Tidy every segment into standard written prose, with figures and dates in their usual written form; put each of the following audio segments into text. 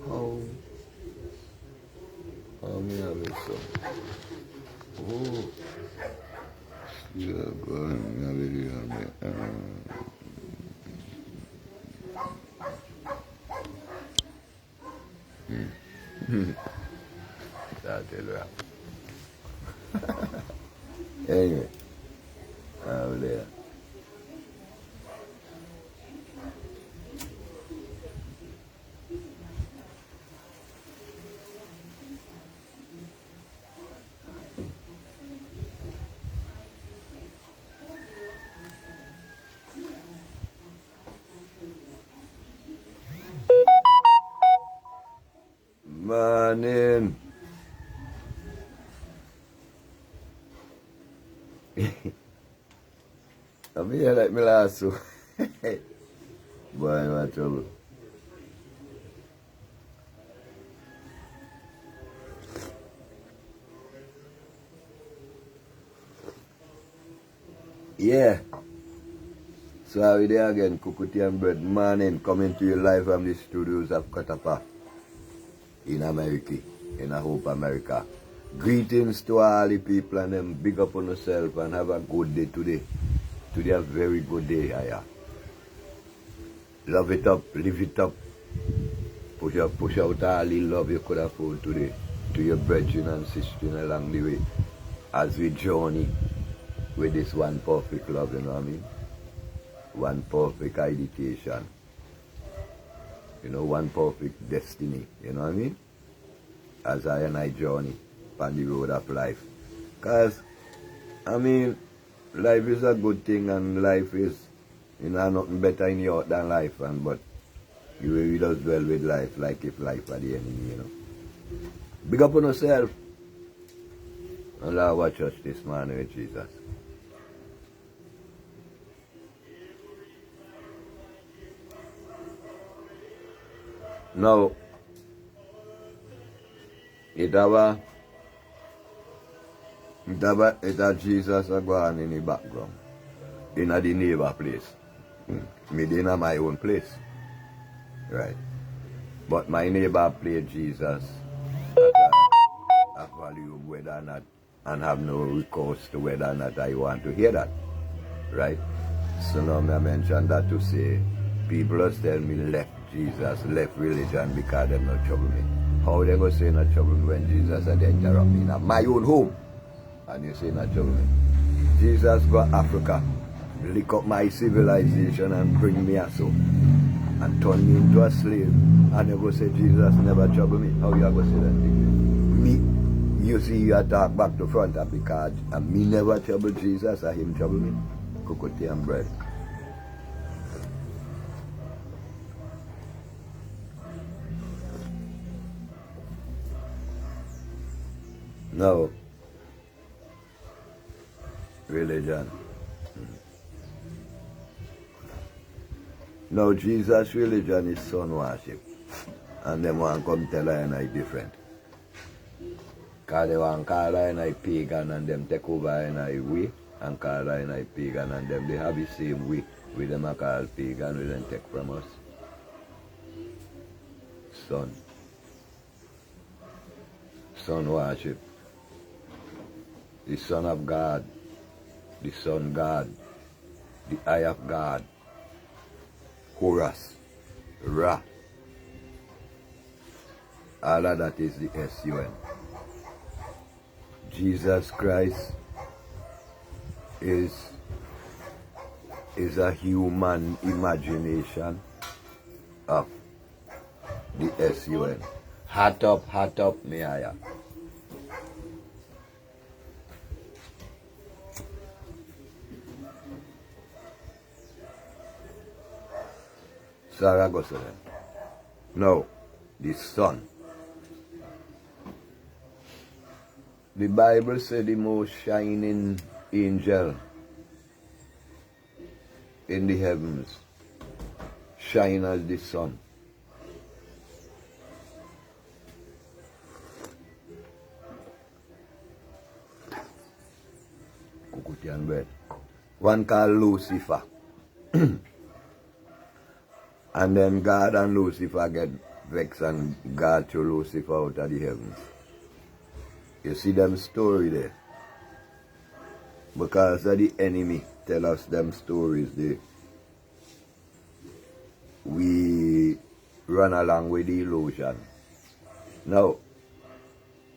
How? How me have it so? Oh. Yeah, go ahead. Me have it here. That tell you. Anyway, over there. Morning. I'm here like me last so. Boy, I'm in trouble. Yeah. So how are we there again? Kukuti and bread. Morning. Coming to you live from the studios of Katapa in America. In a Hope America. Greetings to all the people and them. Big up on yourself and have a good day today. Today a very good day, yeah. Love it up, live it up. Push out all the love you could afford today to your brethren and sisters along the way as we journey with this one perfect love, you know what I mean? One perfect meditation. You know, one perfect destiny, you know what I mean? As I and I journey on the road of life. Because, I mean, life is a good thing and life is, you know, nothing better in you than life, but you really does well with life, like if life are the enemy, you know. Big up on yourself. And Lord watch us this morning with Jesus. Now, it have Jesus a go on in the background. In the neighbor place. Me in my own place. Right. But my neighbor played Jesus at a volume whether or not, and have no recourse to whether or not I want to hear that. Right? So now I mention that to say, people just tell me left Jesus, left religion because they not trouble me. How they going to say not trouble me when Jesus had to interrupt me in my own home? And you say not trouble me. Jesus go Africa, lick up my civilization and bring me a soul. And turn me into a slave. And you go say Jesus never trouble me. How you go say that thing? Me, you see you talk back to front because and me never trouble Jesus and him trouble me. Cocotte and bread. No. Religion. No, Jesus' religion is sun worship. And them want to come tell her and I different. Because they want to call her and I pagan and them take over and I way and call her and I pagan and them they have the same way with them I call pagan with them take from us. Sun. Sun worship. The Son of God. The Son God. The Eye of God. Horus. Ra. All of that is the S-U-N. Jesus Christ is a human imagination of the S-U-N. Hat up, me aya. Saragossa then. Now, the sun. The Bible said the most shining angel in the heavens shine as the sun. One called Lucifer. And then God and Lucifer get vexed and God threw Lucifer out of the heavens. You see them story there. Because of the enemy tell us them stories there. We run along with the illusion. Now,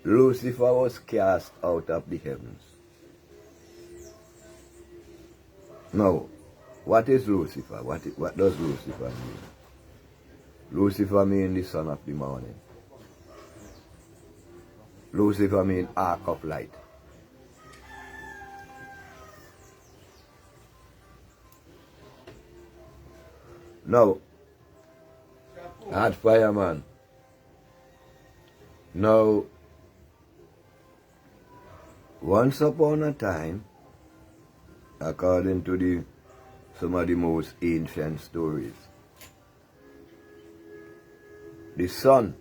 Lucifer was cast out of the heavens. Now, what is Lucifer? What does Lucifer mean? Lucifer means the son of the morning. Lucifer means ark of light. Now, hot fireman. Now, once upon a time, according to some of the most ancient stories, the sun,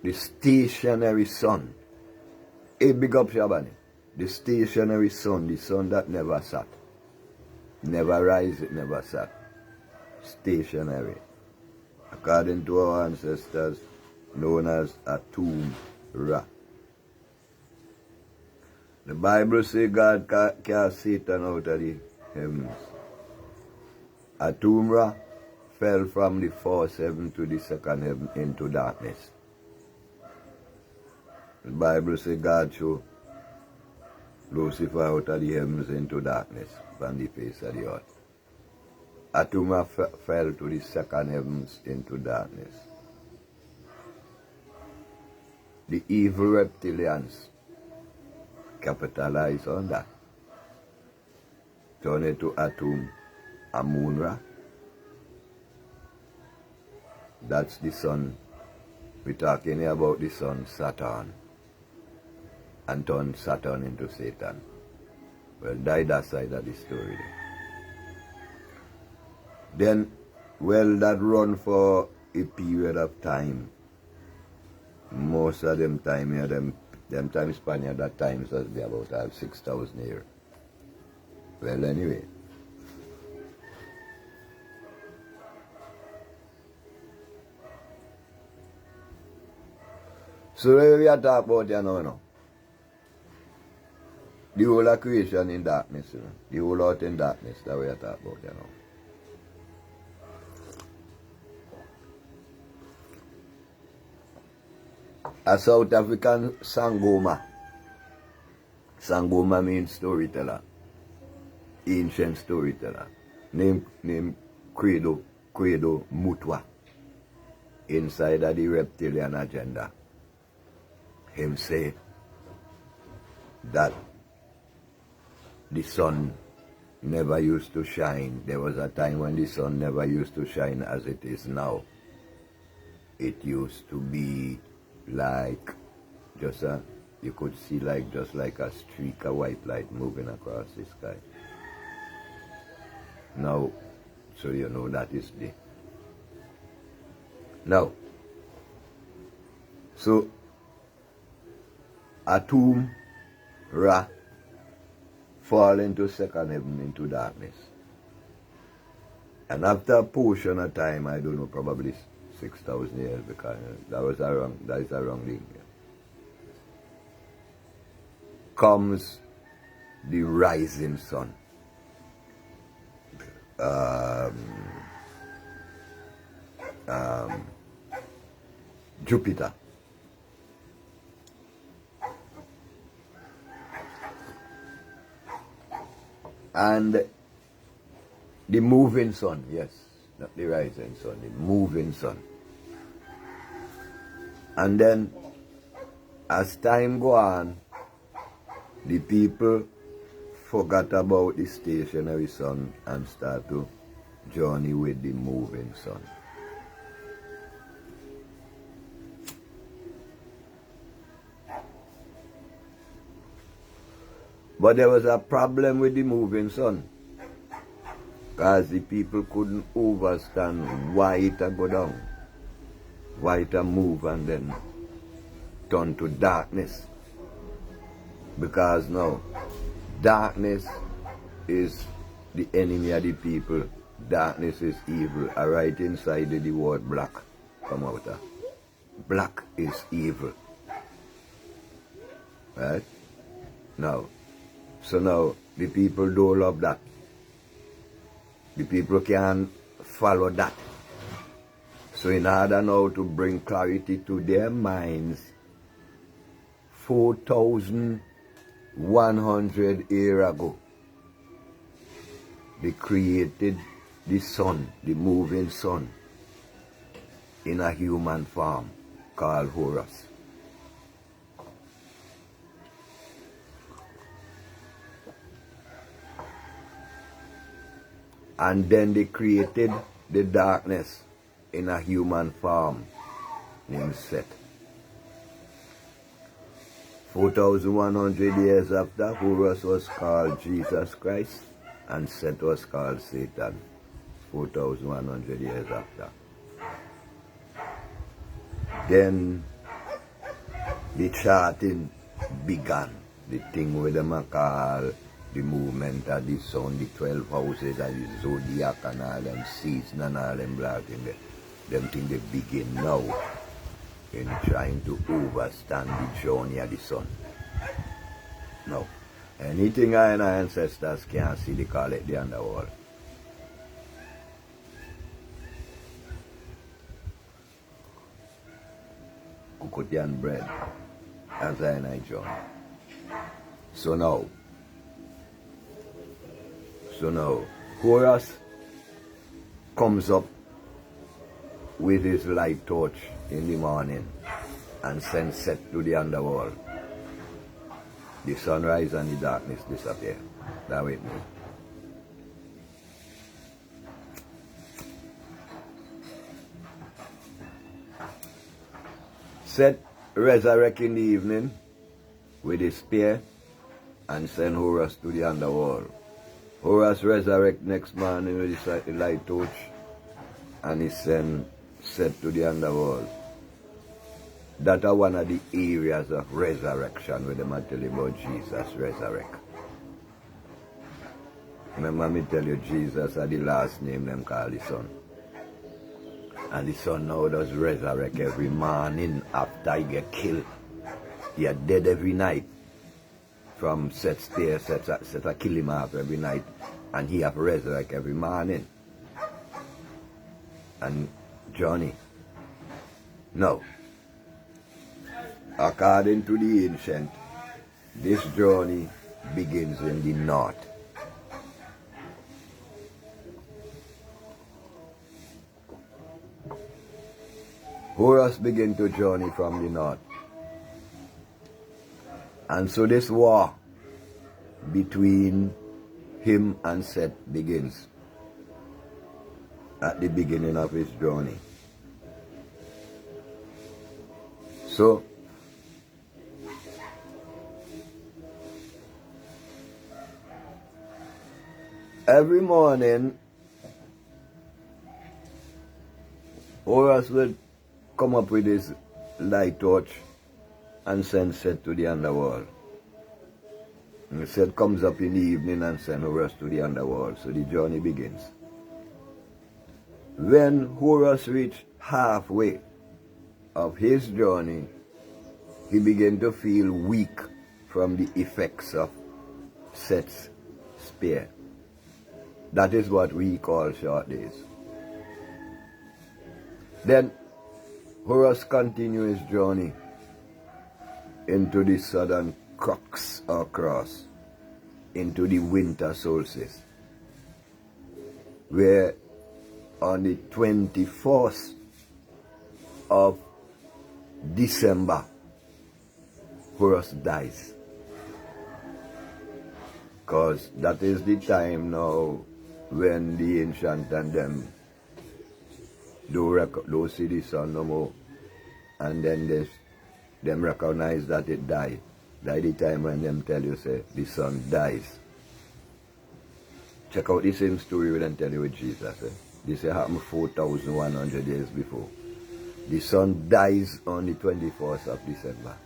the stationary sun, big up Shabani, the stationary sun, the sun that never sat, never rise, it never sat, stationary, according to our ancestors, known as Atum Ra. The Bible says God cast Satan out of the heavens. Atum Ra fell from the first heaven to the second heaven into darkness. The Bible says God threw Lucifer out of the heavens into darkness from the face of the earth. Atum Ra fell to the second heavens into darkness. The evil reptilians capitalize on that. Turn it to Atum Amun-Ra. That's the sun. We're talking here about the sun, Saturn. And turn Saturn into Satan. Well, that side of the story. Then, well, that run for a period of time. Most of them time here, them time span here, that time was be about 6,000 years. Well, anyway. So where we are talking about here now, the whole of creation in darkness, the whole earth in darkness, that we are talking about here now. A South African Sangoma. Sangoma means storyteller. Ancient storyteller. Name Credo Mutwa. Inside of the reptilian agenda. Him say that the sun never used to shine. There was a time when the sun never used to shine as it is now. It used to be like just you could see like just like a streak of white light moving across the sky. Now, so you know that is the now. So Atum Ra fall into second heaven, into darkness. And after a portion of time, I don't know, probably 6,000 years, because that is a wrong thing. Comes the rising sun. Jupiter. And the moving sun, yes, not the rising sun, the moving sun. And then, as time go on, the people forgot about the stationary sun and start to journey with the moving sun. But there was a problem with the moving sun, because the people couldn't understand why it go down, why it move and then turn to darkness. Because now, darkness is the enemy of the people darkness is evil. Right inside the word black come out of. Black is evil. Right? Now, so now the people don't love that. The people can follow that. So in order now to bring clarity to their minds, 4,100 years ago, they created the sun, the moving sun, in a human form called Horus. And then they created the darkness in a human form named Set. 4,100 years after, Horus was called Jesus Christ and Set was called Satan. 4,100 years after. Then the charting began. The thing with them call the movement of the sun, the 12 houses of the zodiac and all them season and all them black in there. Them things they begin now in trying to overstand the journey of the sun. Now, anything our ancestors can't see, they call it the underworld. Cocotian bread, as I journey. So now, Horus comes up with his light torch in the morning and sends Set to the underworld. The sunrise and the darkness disappear. That with me. Set resurrect in the evening with his spear and send Horus to the underworld. Horus resurrect next morning with the light torch and he send Set to the underworld. That are one of the areas of resurrection where them tell you about Jesus resurrect. Remember me tell you Jesus are the last name them call the Son. And the Son now does resurrect every morning after he get killed. He are dead every night. From Set's spear, Set a kill him off every night. And he have resurrect every morning. And Johnny. Now, according to the ancient, this journey begins in the north. Horus began to journey from the north. And so this war between him and Set begins at the beginning of his journey. So, every morning, Horus would come up with his light torch and send Set to the underworld. And Set comes up in the evening and send Horus to the underworld. So the journey begins. When Horus reached halfway of his journey, he began to feel weak from the effects of Set's spear. That is what we call short days. Then Horus continued his journey into the southern crux or cross, into the winter solstice, where on the 24th of December, Horus dies. Because that is the time now when the ancient and them don't see the sun no more. And then them recognize that it died. By the time when them tell you, say, the sun dies. Check out the same story we then tell you with Jesus. This happened 4,100 years before. The sun dies on the 24th of December.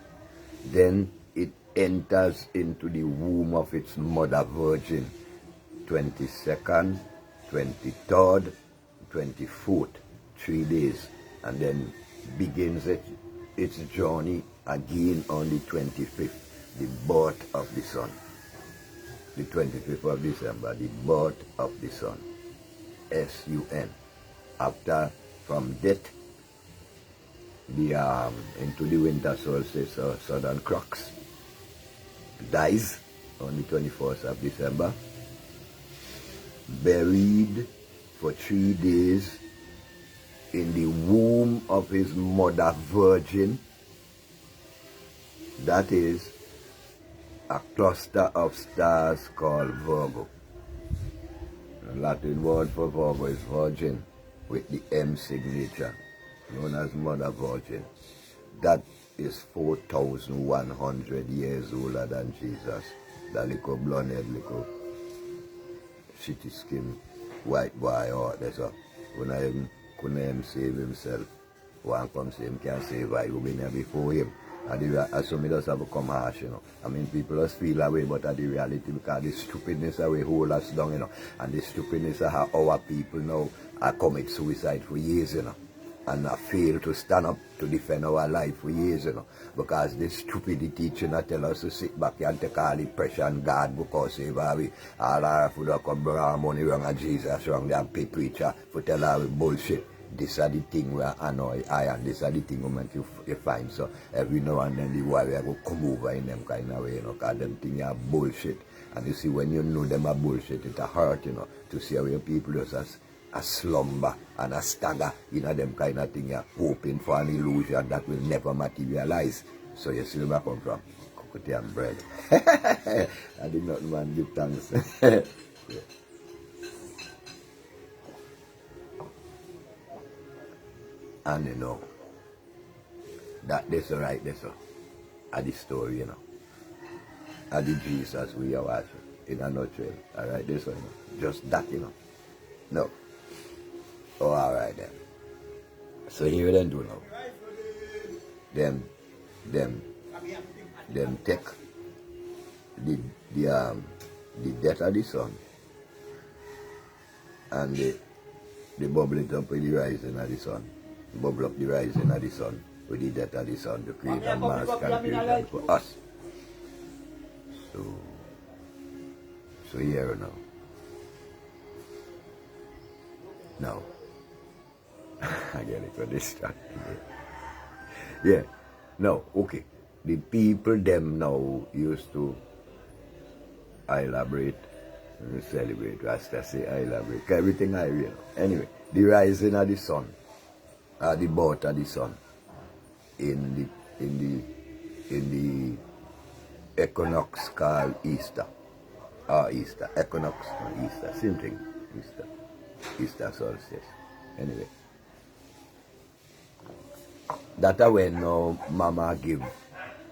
Then it enters into the womb of its mother virgin, 22nd, 23rd, 24th, 3 days, and then begins its journey again on the 25th, the birth of the sun. The 25th of December, the birth of the sun. S-U-N. After, from death, into the winter solstice or southern crux, dies on the 21st of December, buried for 3 days in the womb of his mother virgin. That is a cluster of stars called Virgo. The Latin word for Virgo is virgin, with the M signature, known as Mother Virgin. That is 4,100 years older than Jesus. That little blonde-head, little shitty skin, white boy out there. So when I couldn't even save himself, one come say him can't save I, you been there before him. And so me just have to come harsh, you know. I mean, people just feel away, but at the reality, because the stupidness away hold us down, you know. And the stupidness of how our people now commit suicide for years, you know. And fail to stand up to defend our life for years, you know. Because the stupidity teaching tell us to sit back and take all the pressure on God because we all our food come bring money wrong and Jesus wrong, they pay preacher for tell our bullshit. This are the thing where annoy I, and this are the thing where you find. So every now and then the warrior will come over in them kind of way, you know, because them things are bullshit. And you see, when you know them are bullshit, it hurt, you know, to see how your people just as a slumber and a stagger, you know, them kind of thing, you're hoping for an illusion that will never materialize. So you see where I come from? Cocoa and bread. I did not man give thanks. Yeah. And you know, that this right there, so, are the story, you know. Are the Jesus we are watching, in a nutshell. Alright, this one, you know. Just that, you know. No. Oh, alright then. So here then do now. Them take the death of the sun and they bubble it up with the rising of the sun. Bubble up the rising of the sun with the death of the sun to create a mass confusion for us. So here now. Now, I get it for this time. Yeah. Now, okay. The people them now used to elaborate and celebrate. Rasta say elaborate. Everything I read. Anyway, the rising of the sun. The birth of the sun in the equinox called Easter. Easter. Equinox, Easter. Same thing. Easter solstice. Anyway. That's when now Mama give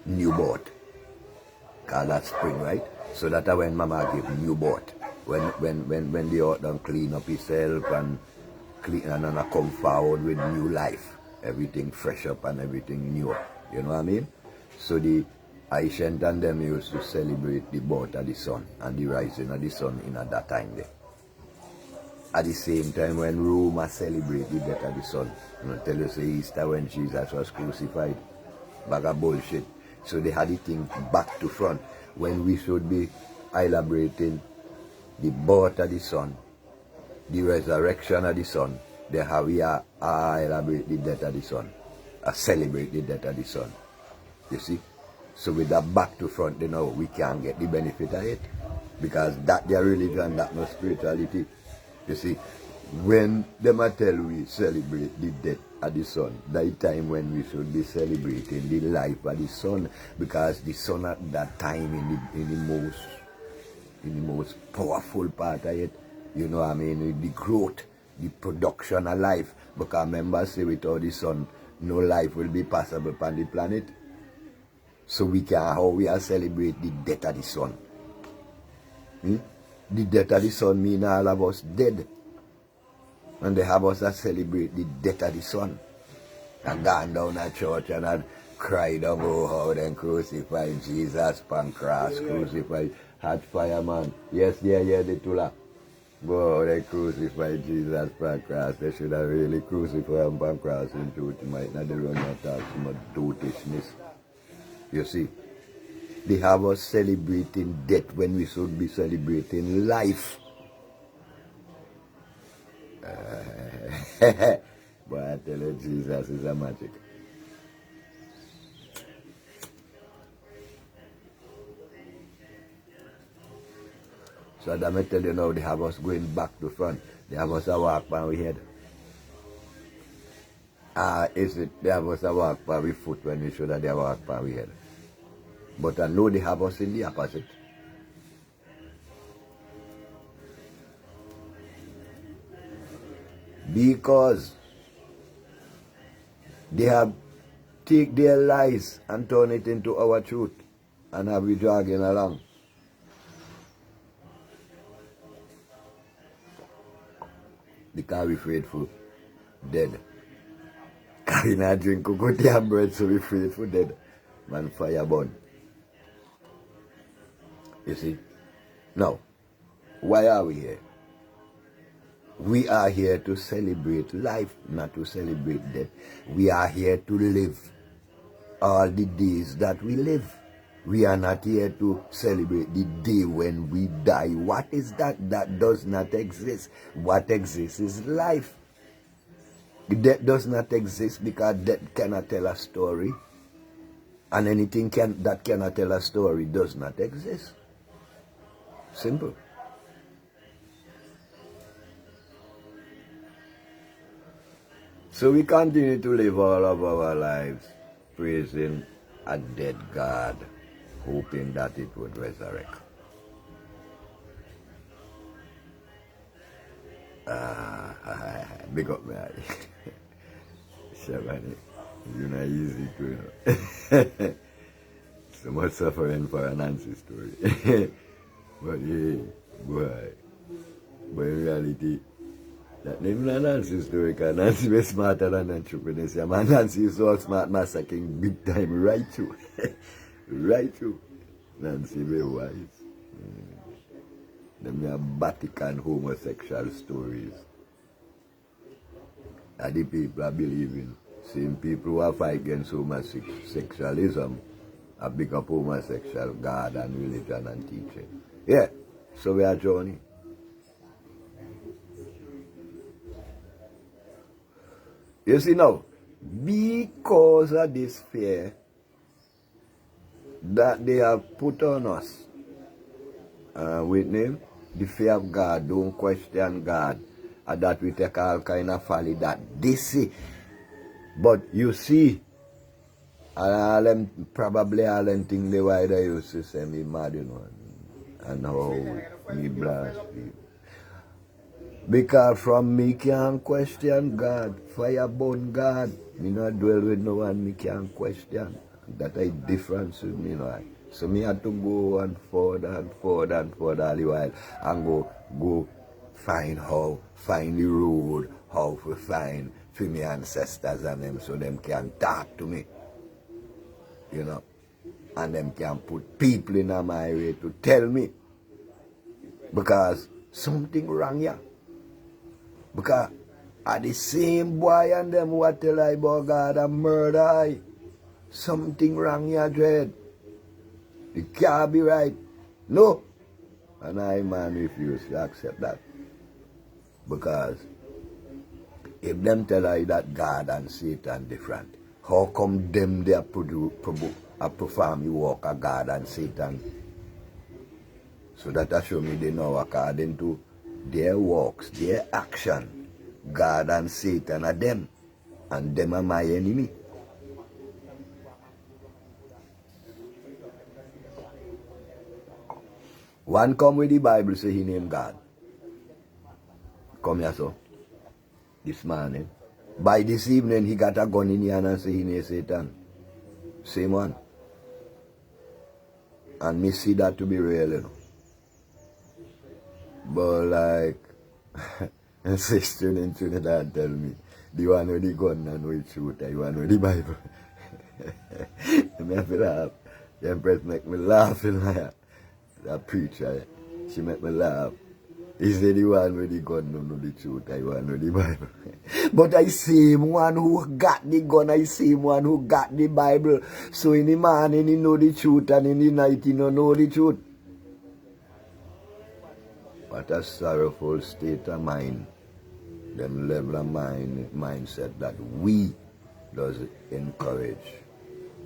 new birth. Cause that's spring, right? So that's when Mama give new birth. When the earth done clean up itself and clean and come forward with new life. Everything fresh up and everything new. You know what I mean? So the ancient and them used to celebrate the birth of the sun and the rising of the sun in at that time there. At the same time when Rome celebrate the death of the sun. You know, tell us Easter when Jesus was crucified. Bag of bullshit. So they had the thing back to front when we should be celebrating the birth of the sun, the resurrection of the sun. Then how we are celebrate the death of the sun. Celebrate the death of the sun. You see? So with that back to front, you know, we can get the benefit of it. Because that their religion, that no spirituality. You see, when them tell we celebrate the death of the sun, that time when we should be celebrating the life of the sun, because the sun at that time in the most powerful part of it, you know what I mean, the growth, the production of life. Because remember, say without the sun, no life will be possible upon the planet. So we can how we are celebrate the death of the sun. The death of the sun mean all of us dead. And they have us that celebrate the death of the sun. And gone down to church and had cried down, oh, how then crucified Jesus, pan cross, crucified, had fireman. Yes, yeah, the tula. Boy, they crucified Jesus on the cross. They should have really crucified him on the cross in truth. He might not run out of some dotishness. You see, they have us celebrating death when we should be celebrating life. Boy, I tell you, Jesus is a magic. So that I tell you now, they have us going back to front. They have us a walk by our head. Is it they have us a walk by our foot when we should have they walk by our head? But I know they have us in the opposite. Because they have take their lies and turn it into our truth and have we dragging along. Because we faithful, dead. Because we not drink cocoa and bread, so we faithful, dead. Man, fire burn. You see? Now, why are we here? We are here to celebrate life, not to celebrate death. We are here to live all the days that we live. We are not here to celebrate the day when we die. What is that? That does not exist. What exists is life. Death does not exist because death cannot tell a story. And anything that cannot tell a story does not exist. Simple. So we continue to live all of our lives praising a dead God, hoping that it would resurrect. Big up, man. Shabani, you're not easy to so much suffering for an Nancy story. But yeah, boy. But in reality, that name is Nancy story, because Nancy was smarter than entrepreneurs. Yeah, man, Nancy is so smart, massacring big time, right through. Right through. Nancy very wise. Them are Vatican homosexual stories. And the people are believing. Same people who are fighting against homosexualism are big up homosexual God and religion and teaching. Yeah, so we are journey. You see now, because of this fear that they have put on us, with name, the fear of God, don't question God, and that we take all kind of folly that they see. But you see, all them probably all them thing the why they used to say me mad, you know, and how me blast people. Because from me can't question God, fire burn God. Me not dwell with no one me can't question. That a difference with me, you know. So me had to go and forward and forward and forward all the while and go find the road, how to find for my ancestors and them so them can talk to me. You know. And them can put people in my way to tell me. Because something wrong here. Because are the same boy and them who tell I about God and murder I. Something wrong here, dread. It can't be right. No. And I, man, refuse to accept that. Because if them tell I that God and Satan different, how come them they perform you walk of God and Satan? So that I show me they know according to their works, their action, God and Satan are them, and them are my enemy. One come with the Bible, say he named God. Come here, so. This morning. By this evening, he got a gun in his hand and say he named Satan. Same one. And me see that to be real, you know. But like, a sister in Trinidad tell me, do you want to know the gun and which shooter? You want to know the Bible? I have to laugh. The Empress make me laugh in like that preacher. She make me laugh. He said the one with the gun don't know the truth, I want to know the Bible. But I see him one who got the gun, I see him one who got the Bible. So in the morning he know the truth and in the night he don't know the truth. What a sorrowful state of mind. Them level of mindset that we does encourage.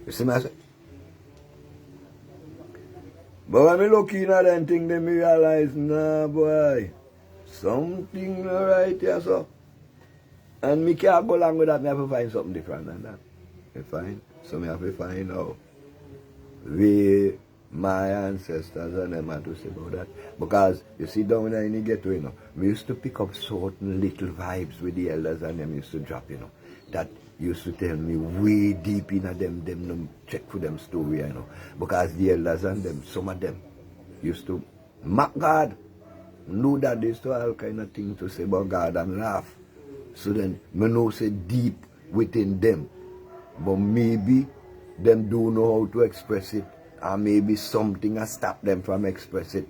You see what I say? But when me look in at them things, then me realize, nah boy, something not right here, so. And me can't go along with that, me have to find something different than that. You find? So me have to find out where my ancestors and them had to say about that. Because you see down there in the ghetto, you know, we used to pick up certain little vibes with the elders and them used to drop, you know. That used to tell me way deep in them check for them story, you know. Because the elders and them, some of them used to mock God. Know that they used to all kind of things to say about God and laugh. So then, me know say deep within them. But maybe them don't know how to express it. Or maybe something has stopped them from express it.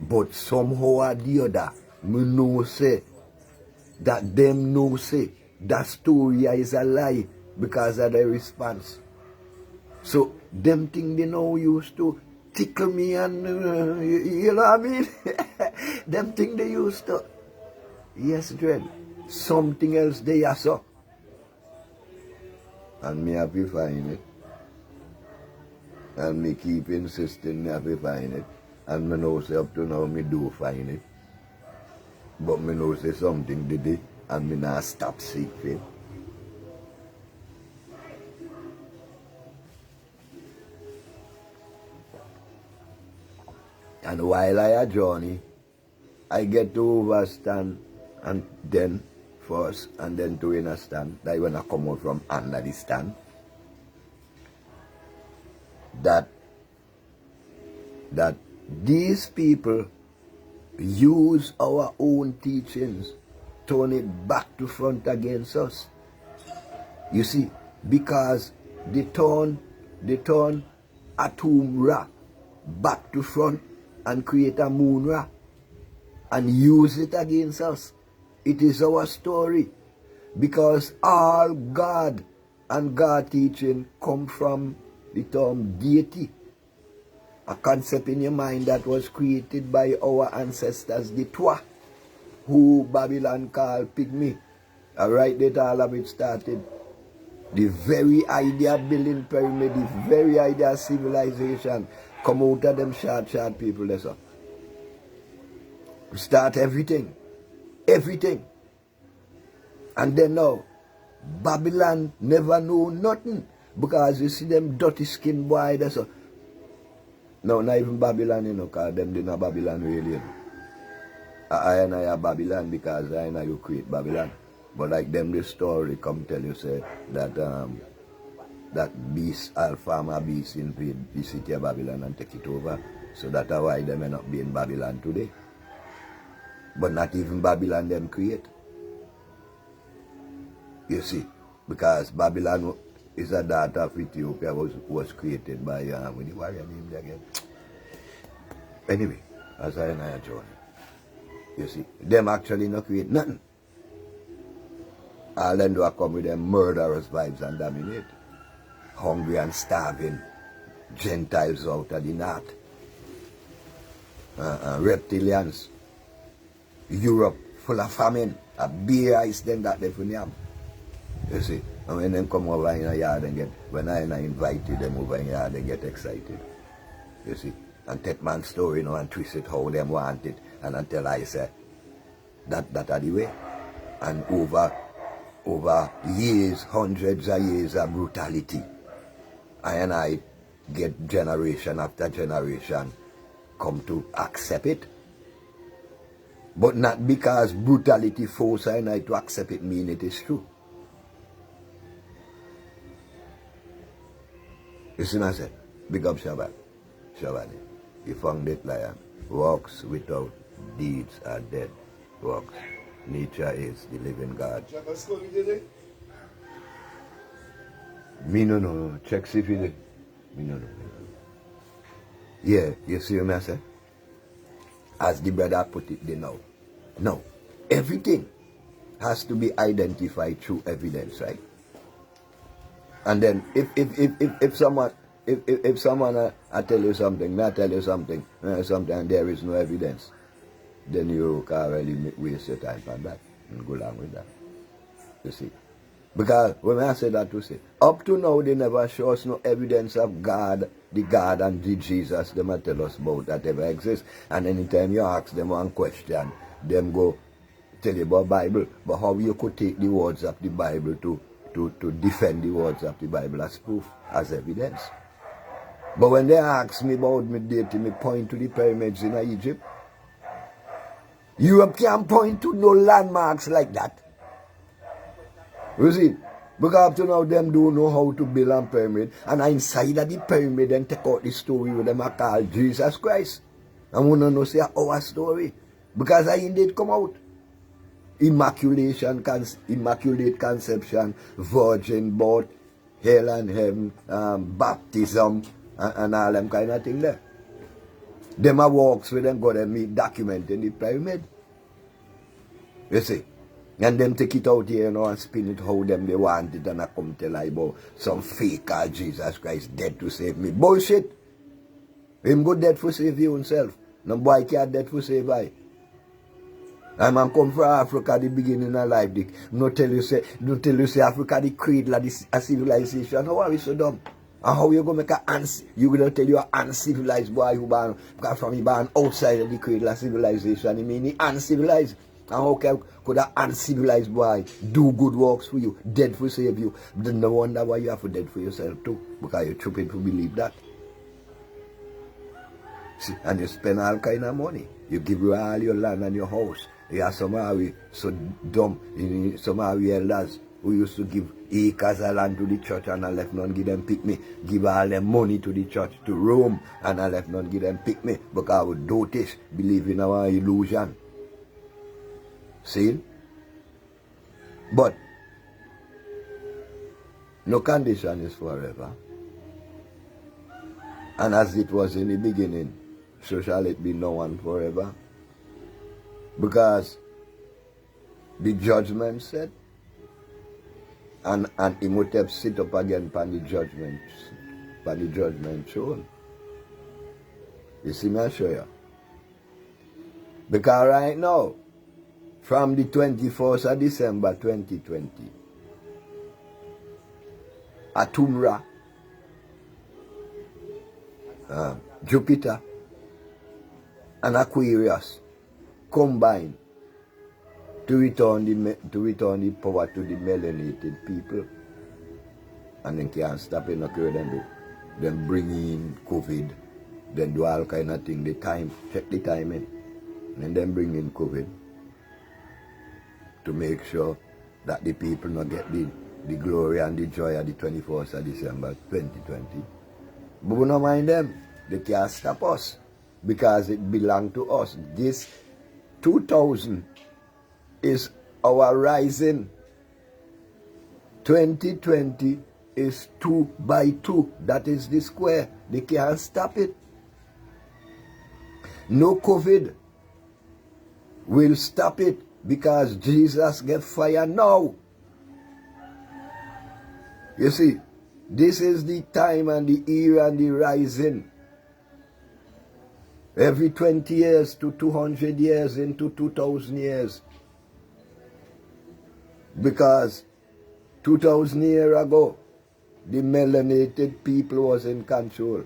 But somehow or the other, me know say that them know say that story is a lie because of their response. So them thing they know used to tickle me and you know what I mean? Them thing they used to, yes dread, something else they are so. And me have to find it. And me keep insisting me have to find it. And me know say up to now me do find it. But me know say something did it and me not stop seeking. And while I a journey, I get to overstand and then first and then to understand that when I come out from under the stand, that these people use our own teachings, turn it back to front against us. You see, because they turn Atum Ra back to front and create a Moon Ra and use it against us. It is our story because all God and God teaching come from the term deity, a concept in your mind that was created by our ancestors, the Twa, who Babylon called pygmy. Right there all of it started. The very idea of building pyramid, the very idea of civilization come out of them short people there, so. Start everything. Everything. And then now, Babylon never know nothing. Because you see them dirty skin boy there, so. No, not even Babylon, you know, because them did not Babylon really, you know. I and I are Babylon because I and I you create Babylon. But like them the story come tell you say that that beast, Alpha beast invade the city of Babylon and take it over. So that's why they may not be in Babylon today. But not even Babylon them create. You see, because Babylon is a daughter of Ethiopia was created by what the warrior name again. Anyway, as I and I join. You see, them actually not create nothing. All them do come with them murderous vibes and dominate. Hungry and starving. Gentiles out of the north. Reptilians. Europe full of famine. A beer ice then that they finna have. You see, and when them come over in a yard and get, when I invited them over in a yard, they get excited. You see, and take man's story, you know, and twist it how them want it. And until I say, that are the way. And over years, hundreds of years of brutality, I get generation after generation come to accept it. But not because brutality force I to accept it mean it is true. You see what I said? Big up Shabbat. Shabbat. You found it lion. Works without deeds are dead. Works. Nature is the living God. Me no know. Check see if you did. Me no know. Yeah, you see what I say? As the brother put it there now. No. Everything has to be identified through evidence, right? And then if someone I tell you something, I tell you something, and there is no evidence, then you can't really waste your time on that and go along with that. You see? Because when I say that to say, up to now they never show us no evidence of God, the God and the Jesus they might tell us about that ever exists. And anytime you ask them one question, them go tell you about Bible, but how you could take the words of the Bible to defend the words of the Bible as proof, as evidence. But when they ask me about me dating, me point to the pyramids in Egypt. Europe can't point to no landmarks like that. You see? Because up to now them don't know how to build a pyramid. And inside of the pyramid then take out the story with them I call Jesus Christ. And wanna know say our story. Because I indeed come out. Immaculate conception, virgin birth, hell and heaven, baptism, and all them kind of thing there. Them a walks with them, go them meet document in the pyramid. You see? And them take it out here, and spin it how them they want it, and I come tell I about some fake Jesus Christ dead to save me. Bullshit! Him go dead for save you himself. No boy can't dead for save I. I'm come from Africa the beginning of life. No tell you say Africa the cradle of a civilization. How are we so dumb? And how you gonna make you gonna tell you an uncivilized boy who born because from he born outside of the cradle of civilization. He mean he uncivilized. And how could an uncivilized boy do good works for you, dead for save you? Then no wonder why you have to dead for yourself too, because you're stupid to believe that. See, and you spend all kind of money. You give you all your land and your house. You have somehow so dumb, somehow elders who used to give acres of land to the church and I left none give them pick me. Give all them money to the church, to Rome, and I left none give them pick me because I would dotish, believe in our illusion. See? But no condition is forever. And as it was in the beginning, so shall it be now and forever. Because the judgment said, and he would have sit up again upon the judgment throne. You see me, I show you. Because right now, from the 21st of December 2020, Atumra, Jupiter, and Aquarius combine to return the power to the melanated people. And then can't stop it, then bring in COVID, then do all kind of thing, check the timing, and then bring in COVID to make sure that the people not get the glory and the joy of the 21st of December 2020. But we don't mind them. They can't stop us because it belongs to us. This 2000 is our rising. 2020 is 2 by 2. That is the square. They can't stop it. No COVID will stop it because Jesus get fire now. You see, this is the time and the era and the rising. Every 20 years to 200 years into 2000 years. Because 2000 years ago, the melanated people was in control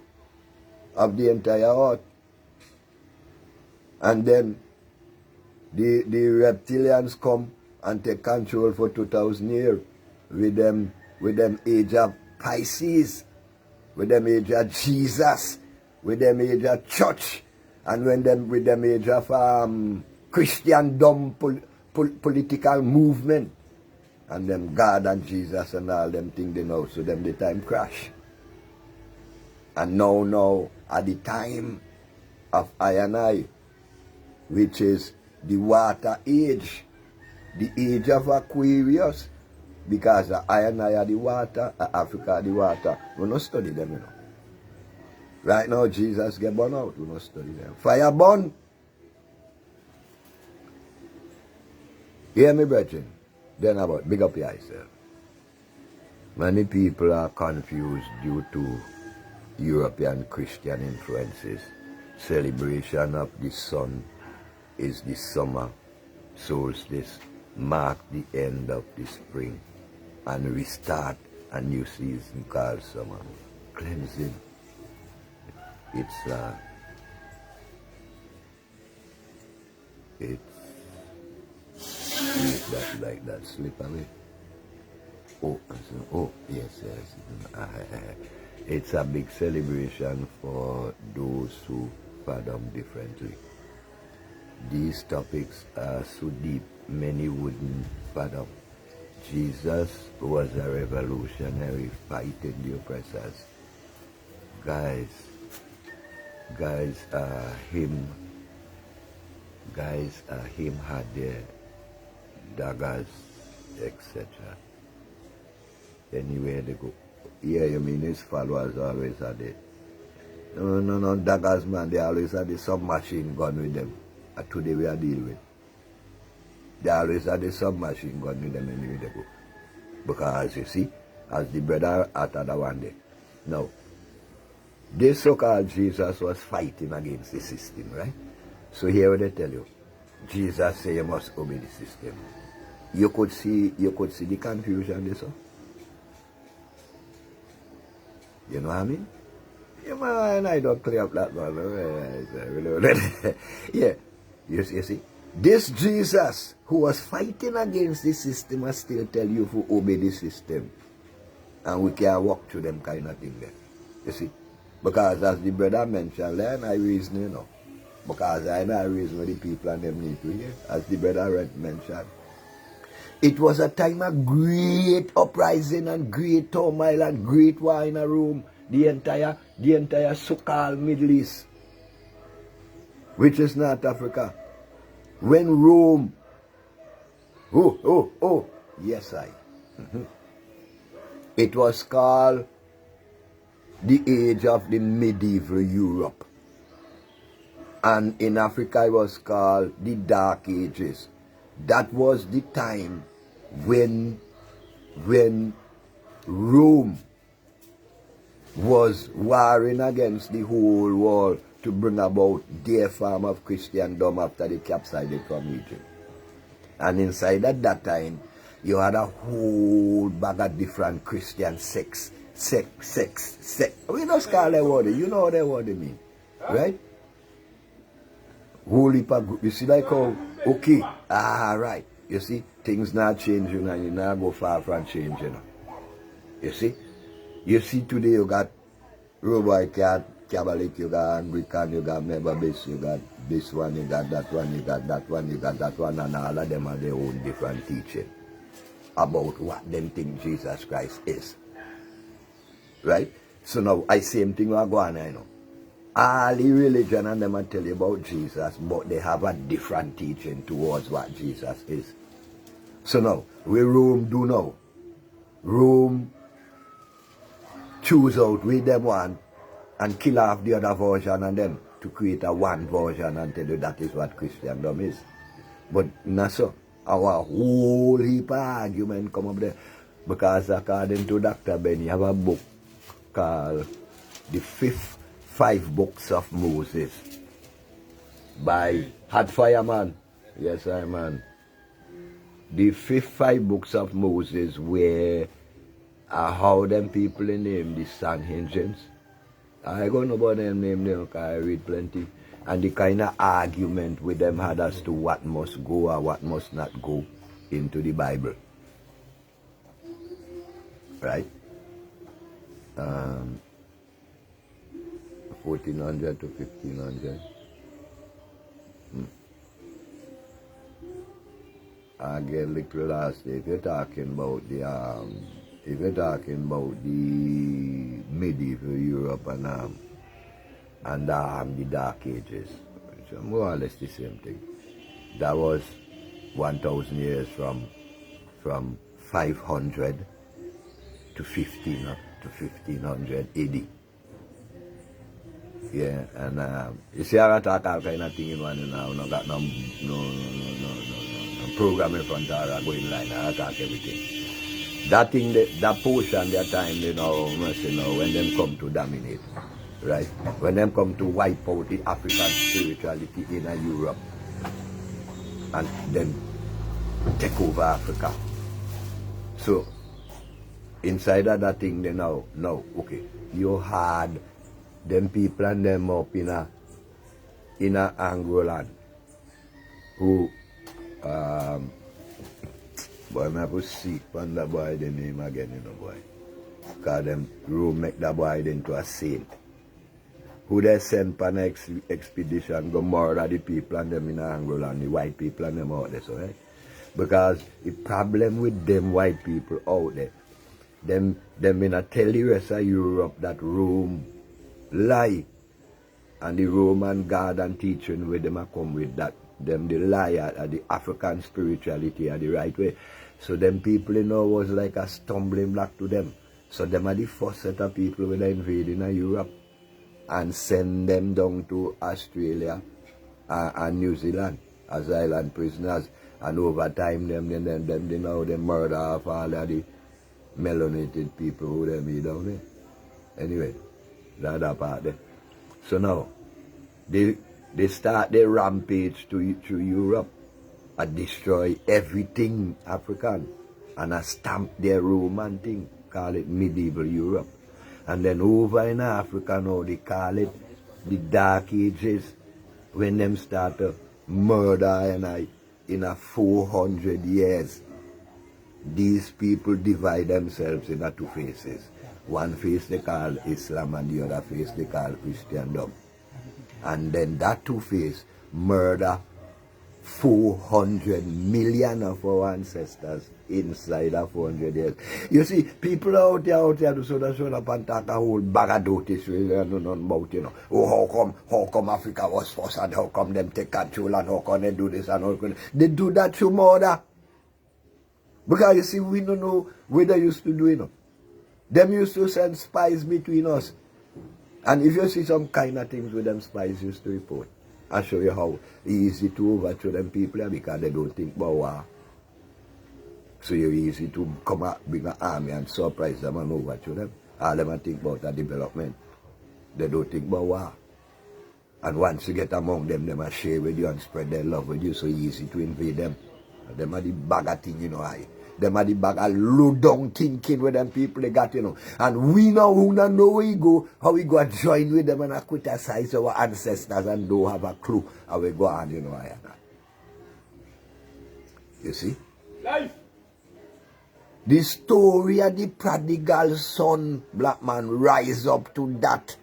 of the entire earth. And then the reptilians come and take control for 2000 years with them age of Pisces, with them age of Jesus, with them age of church, and with them age of Christendom political movement, and them God and Jesus and all them things they know, so them the time crash. And now at the time of I and I, which is the water age, the age of Aquarius, because I and I are the water, Africa are the water. We don't study them, you know. Right now, Jesus get born out, we don't study them. Fire burn. Hear me, brethren? Then about big up yourself. Many people are confused due to European Christian influences. Celebration of the sun is the summer solstice, mark the end of the spring, and restart a new season called summer. Cleansing. It's that like that slip away. Oh, yes. It's a big celebration for those who fathom differently. These topics are so deep, many wouldn't fathom. Jesus was a revolutionary fighting the oppressors. Guys, him had their daggers, etc. Anywhere they go. Yeah, you mean his followers always had it. No, daggers, man, they always had the submachine gun with them. Today we are dealing with. They always had the submachine gun with them anywhere they go. Because you see, as the brother uttered one day. Now, this so-called Jesus was fighting against the system, right? So here what they tell you. Jesus say you must obey the system. You could see the confusion there, so. You know what I mean? Yeah, man, I don't clear up that one. Yeah, you see? This Jesus who was fighting against the system must still tell you to obey the system. And we can walk through them kind of thing there. You see? Because as the brother mentioned, learn I reason, you know. Because I know I reason what the people and them need to hear. As the brother mentioned. It was a time of great uprising and great turmoil and great war in a room. The entire so-called Middle East, which is not Africa. When Rome, yes it was called the age of the medieval Europe. And in Africa it was called the Dark Ages. That was the time when Rome was warring against the whole world to bring about their form of Christendom after they capsized from Egypt. And inside at that time, you had a whole bag of different Christian sects. We don't call them what you know what they mean, right? Whole heap of group. You see like how, okay, right. You see, things not changing and you not go far from changing. You see? You see today you got Robot Cat, Catholic, you got Anglican, you got Methodist, you got this one, you got that one, you got that one, you got that one, and all of them have their own different teaching about what them think Jesus Christ is. Right? So now, I same thing will go on, I know. All the religion and them will tell you about Jesus, but they have a different teaching towards what Jesus is. So now, we Rome do now. Rome choose out with them one and kill off the other version and them to create a one version and tell you that is what Christendom is. But not so. Our whole heap of argument come up there. Because according to Dr. Ben, he have a book called The Five Books of Moses by Hot Fireman. Yes, I man. The five books of Moses were how them people in name the Sanhedrins. I don't know about them name there because I read plenty. And the kind of argument with them had as to what must go or what must not go into the Bible. Right? 1400 to 1500. I get a little last day. If you're talking about the medieval Europe and the Dark Ages, which are more or less the same thing. That was 1,000 years from 500 to 1500 AD. Yeah, and you see I talk all kind of thing in one now, no got no program in front of her, I go in line and attack everything. That thing, that portion, their time, you know, when them come to dominate, right? When them come to wipe out the African spirituality in Europe and then take over Africa. So, inside of that thing, they now, okay, you had them people and them up in a Angolan who, boy, I have to seek on the boy the name again, you know, boy. Because them room make the boy into a saint. Who they send on an expedition, go murder the people and them in Angola and the white people and them out there, so, right? Because the problem with them white people out there, them in a tell the rest of Europe that Rome lie. And the Roman God and teaching with them come with that. Them the lie at the African spirituality are the right way. So them people, you know, was like a stumbling block to them. So them are the first set of people when they invading Europe and send them down to Australia and New Zealand as island prisoners. And over time them you know, they murder off all of the melanated people who they meet down there. Anyway, that part there. So now, they start their rampage to Europe and destroy everything African and stamp their Roman thing, call it medieval Europe. And then over in Africa now, they call it the Dark Ages, when them start to murder in a 400 years. These people divide themselves into two faces. One face they call Islam and the other face they call Christendom. And then that two face murder 400 million of our ancestors inside of 400 years. You see, people out there do so up and talk a whole bag of dirty shit and know about, you know. Oh, how come Africa was first and how come them take control and how come they do this and how come they do that to murder? Because you see, we don't know what they used to do, you know. Them used to send spies between us. And if you see some kind of things with them spies used to report, I'll show you how easy to overthrow them people because they don't think about war. So you're easy to come out, bring an army and surprise them and overthrow them. All them think about the development. They don't think about war. And once you get among them, they will share with you and spread their love with you, so easy to invade them. Them are the bag of thing, you know, them are the bag of low-down thinking with them people they got, you know. And we now who don't know where we go, how we go and join with them and criticize our ancestors and don't have a clue how we go on, you know. You see? Life. The story of the prodigal son, black man, rise up to that.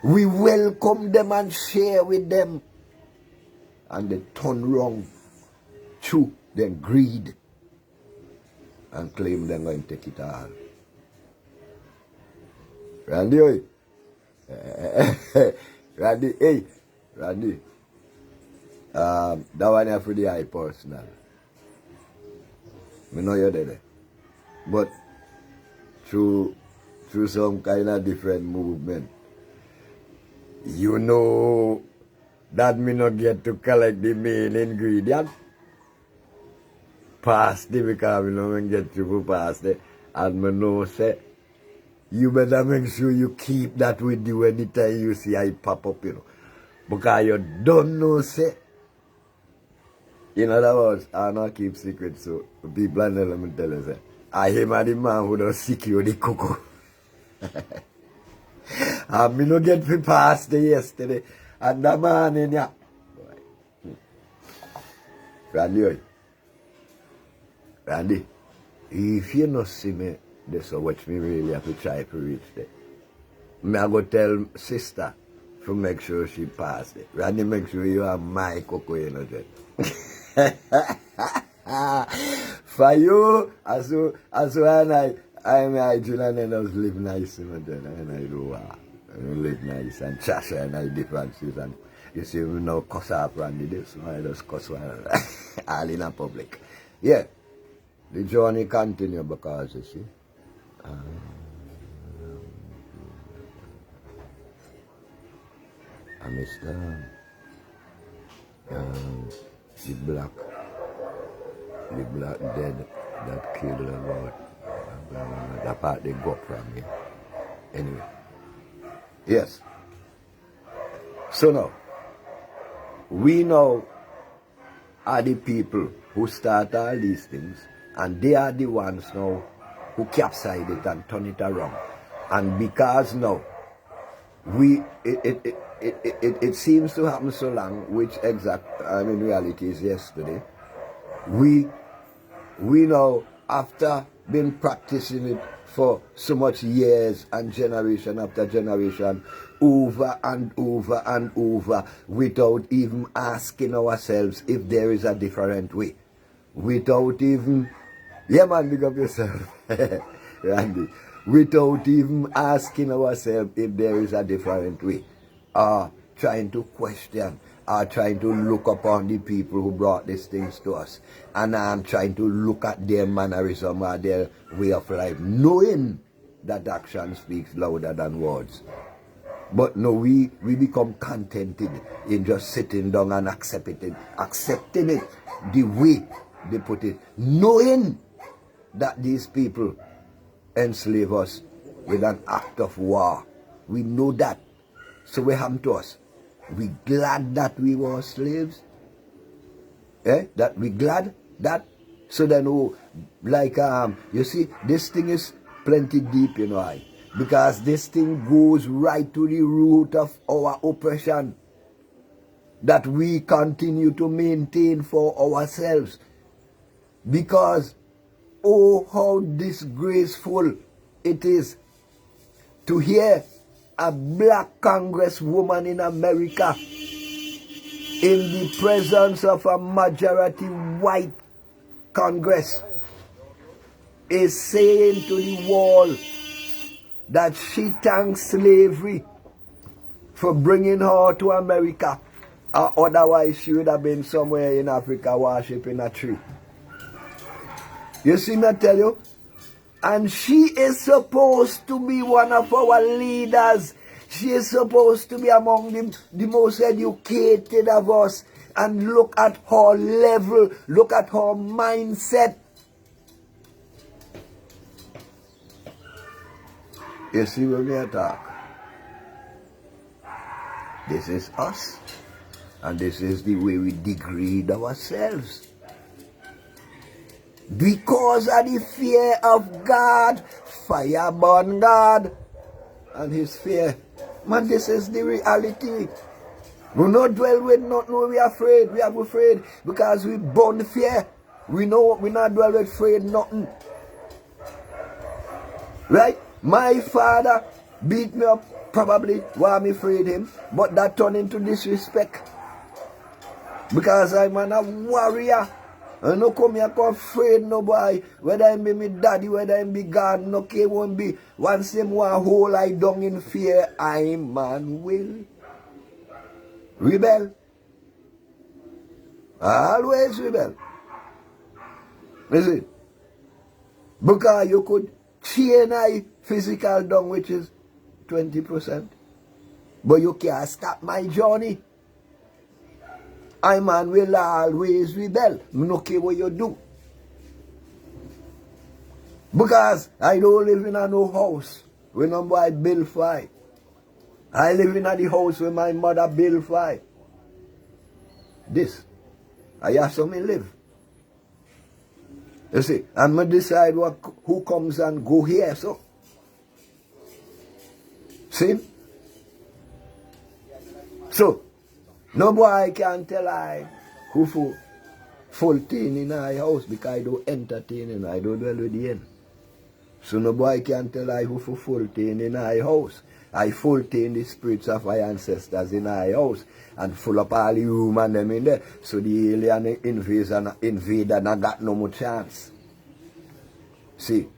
We welcome them and share with them. And they turn wrong. True, then greed. And claim they're going to take it all. Randy, oi. Randy, hey. Randy. That one is for the high personal. I know you're there. But through some kind of different movement, you know that me not get to collect the main ingredient. Past it because we don't get to past it. And me know say, you better make sure you keep that with you anytime you see I pop up, you know. Because you don't know say. In other words, I don't keep secrets, so people are not let me tell you say, I am the man who don't secure the cocoa. And me no get to past it yesterday. And the man in ya. Randy, if you not see me, that's what me really have to try to reach there. Me I go tell sister to make sure she pass it. Randy, make sure you have my cocoa, you know that. For you, as when I Julian and I was live nice, you know, and I do live nice and Chasha and I differences and you see we now cuss up Randy this, so I just cuss all in a public. Yeah. The journey continue because you see. I missed the black the black dead that killed about that part they go from here. Anyway. Yes. So now, we now are the people who start all these things, and they are the ones now who capsize it and turn it around. And because now it seems to happen so long, which reality is yesterday. We now, after been practicing it for so much years and generation after generation, over and over and over, without even asking ourselves if there is a different way. Without even, yeah man, big up yourself, Randy. Without even asking ourselves if there is a different way. Trying to question, trying to look upon the people who brought these things to us. And I'm trying to look at their mannerism or their way of life, knowing that action speaks louder than words. But no, we become contented in just sitting down and accepting it the way they put it, knowing that these people enslave us with an act of war. We know that. So what happened to us? We glad that we were slaves? That we glad that? So then, you see, this thing is plenty deep, because this thing goes right to the root of our oppression that we continue to maintain for ourselves. Because, oh, how disgraceful it is to hear a black congresswoman in America in the presence of a majority white Congress is saying to the world that she thanks slavery for bringing her to America. Otherwise, she would have been somewhere in Africa worshiping a tree. You see me tell you? And she is supposed to be one of our leaders. She is supposed to be among the most educated of us. And look at her level. Look at her mindset. You see when we attack? This is us. And this is the way we degrade ourselves. Because of the fear of God, fire burn God, and his fear. Man, this is the reality. We not dwell with not know we are afraid. We are afraid because we burn fear. We know we not dwell with afraid nothing. Right? My father beat me up probably while I'm afraid him, but that turned into disrespect. Because I'm a warrior. And no come here come afraid no boy. Whether him be me daddy, whether him be God, no care won't be. Once him one whole lie down in fear, I man will rebel. Always rebel. Is it? Because you could chain I physical down, which is 20%. But you can't stop my journey. I man will always rebel. I don't care what you do. Because I don't live in a no house when no boy build fight. I live in a the house where my mother build fight. This. I have something live. You see, and I decide who comes and go here, so. See? So, no boy can tell I who full thing in my house because I don't entertain and I don't dwell with the end. So no boy can tell I who full thing in my house. I full thing the spirits of my ancestors in my house and full up all the room and them in there. So the alien invader not got no more chance. See?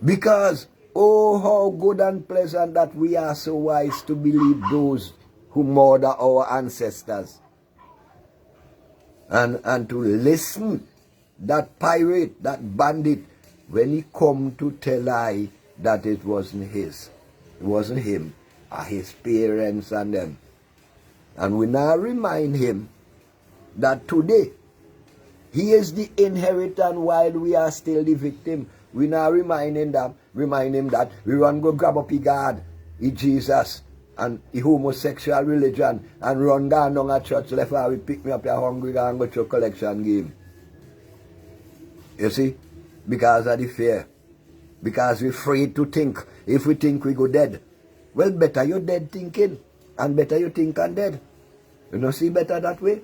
Because, oh how good and pleasant that we are so wise to believe those who murder our ancestors. And to listen that pirate, that bandit, when he come to tell I that it wasn't his. It wasn't him, or his parents and them. And we now remind him that today He is the inheritant while we are still the victim. We now remind him that we run go grab up the God, the Jesus, and the homosexual religion, and run down a church left and we pick me up your hungry and go to a collection game. You see? Because of the fear. Because we're afraid to think. If we think we go dead, well, better you dead thinking, and better you think and dead. You know, see better that way?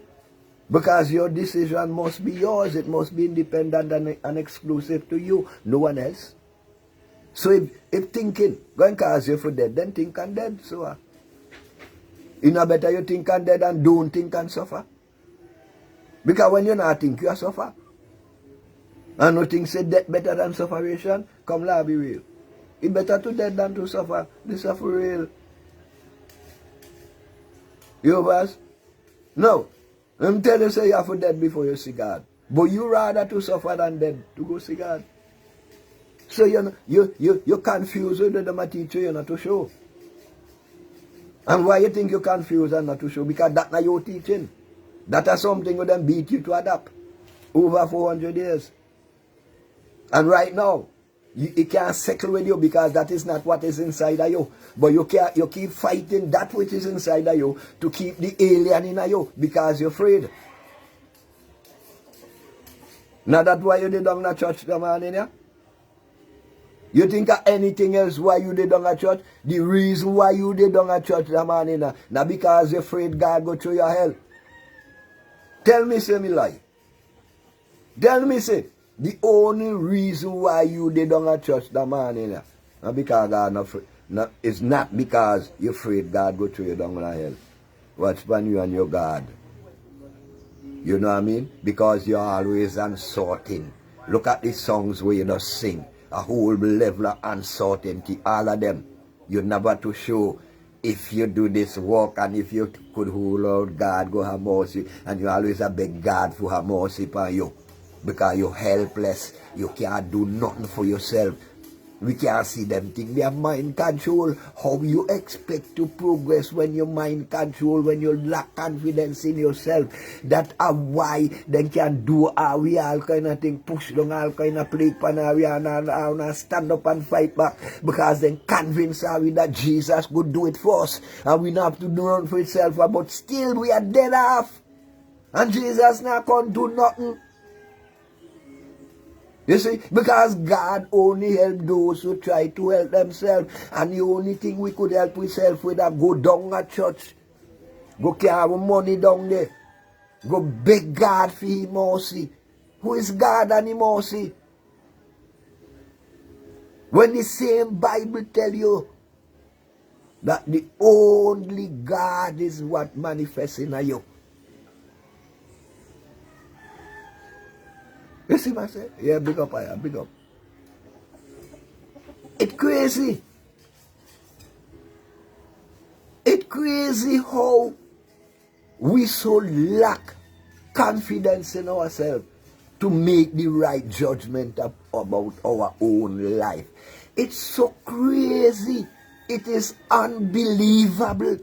Because your decision must be yours. It must be independent and exclusive to you. No one else. So if thinking going to cause you for dead, then think and dead. So you know better you think and dead and don't think and suffer. Because when you not think, you suffer. And nothing said death better than sufferation. Come la be real. It's better to dead than to suffer. This is for real. You verse? No. I'm telling you, say you have to dead before you see God. But you rather to suffer than dead to go see God. So you confused with the teacher you're not to show. And why you think you confused and not to show? Because that's not your teaching. That is something with them beat you to adapt. Over 400 years. And right now, it can't settle with you because that is not what is inside of you. But you keep fighting that which is inside of you to keep the alien in you because you're afraid. Now that's why you did on the church the morning, yeah? You think of anything else why you did on a church? The reason why you did on a church the morning, not because you're afraid God go through your hell. Tell me, say me lie. Tell me, say. The only reason why you did on a church that morning, not because God it's not because you're afraid God go through you down to hell. Watch when you and your God. You know what I mean? Because you're always uncertain. Look at the songs where you just sing. A whole level of uncertainty. All of them. You're never to show if you do this work and if you could hold out, God go have mercy. And you always have beg God for have mercy upon you. Because you're helpless. You can't do nothing for yourself. We can't see them think they have mind control. How you expect to progress when your mind control, when you lack confidence in yourself? That are why they can do all kind of thing, push down all kind of plague pan and stand up and fight back. Because they convince we that Jesus could do it for us. And we don't have to do nothing for itself. But still we are dead off. And Jesus now can't do nothing. You see, because God only help those who try to help themselves. And the only thing we could help ourselves with is go down at church. Go carry money down there. Go beg God for his mercy. Who is God and his mercy? When the same Bible tell you that the only God is what manifests in you. You see what I say? Yeah, big up, big up. It's crazy. It's crazy how we so lack confidence in ourselves to make the right judgment about our own life. It's so crazy. It is unbelievable.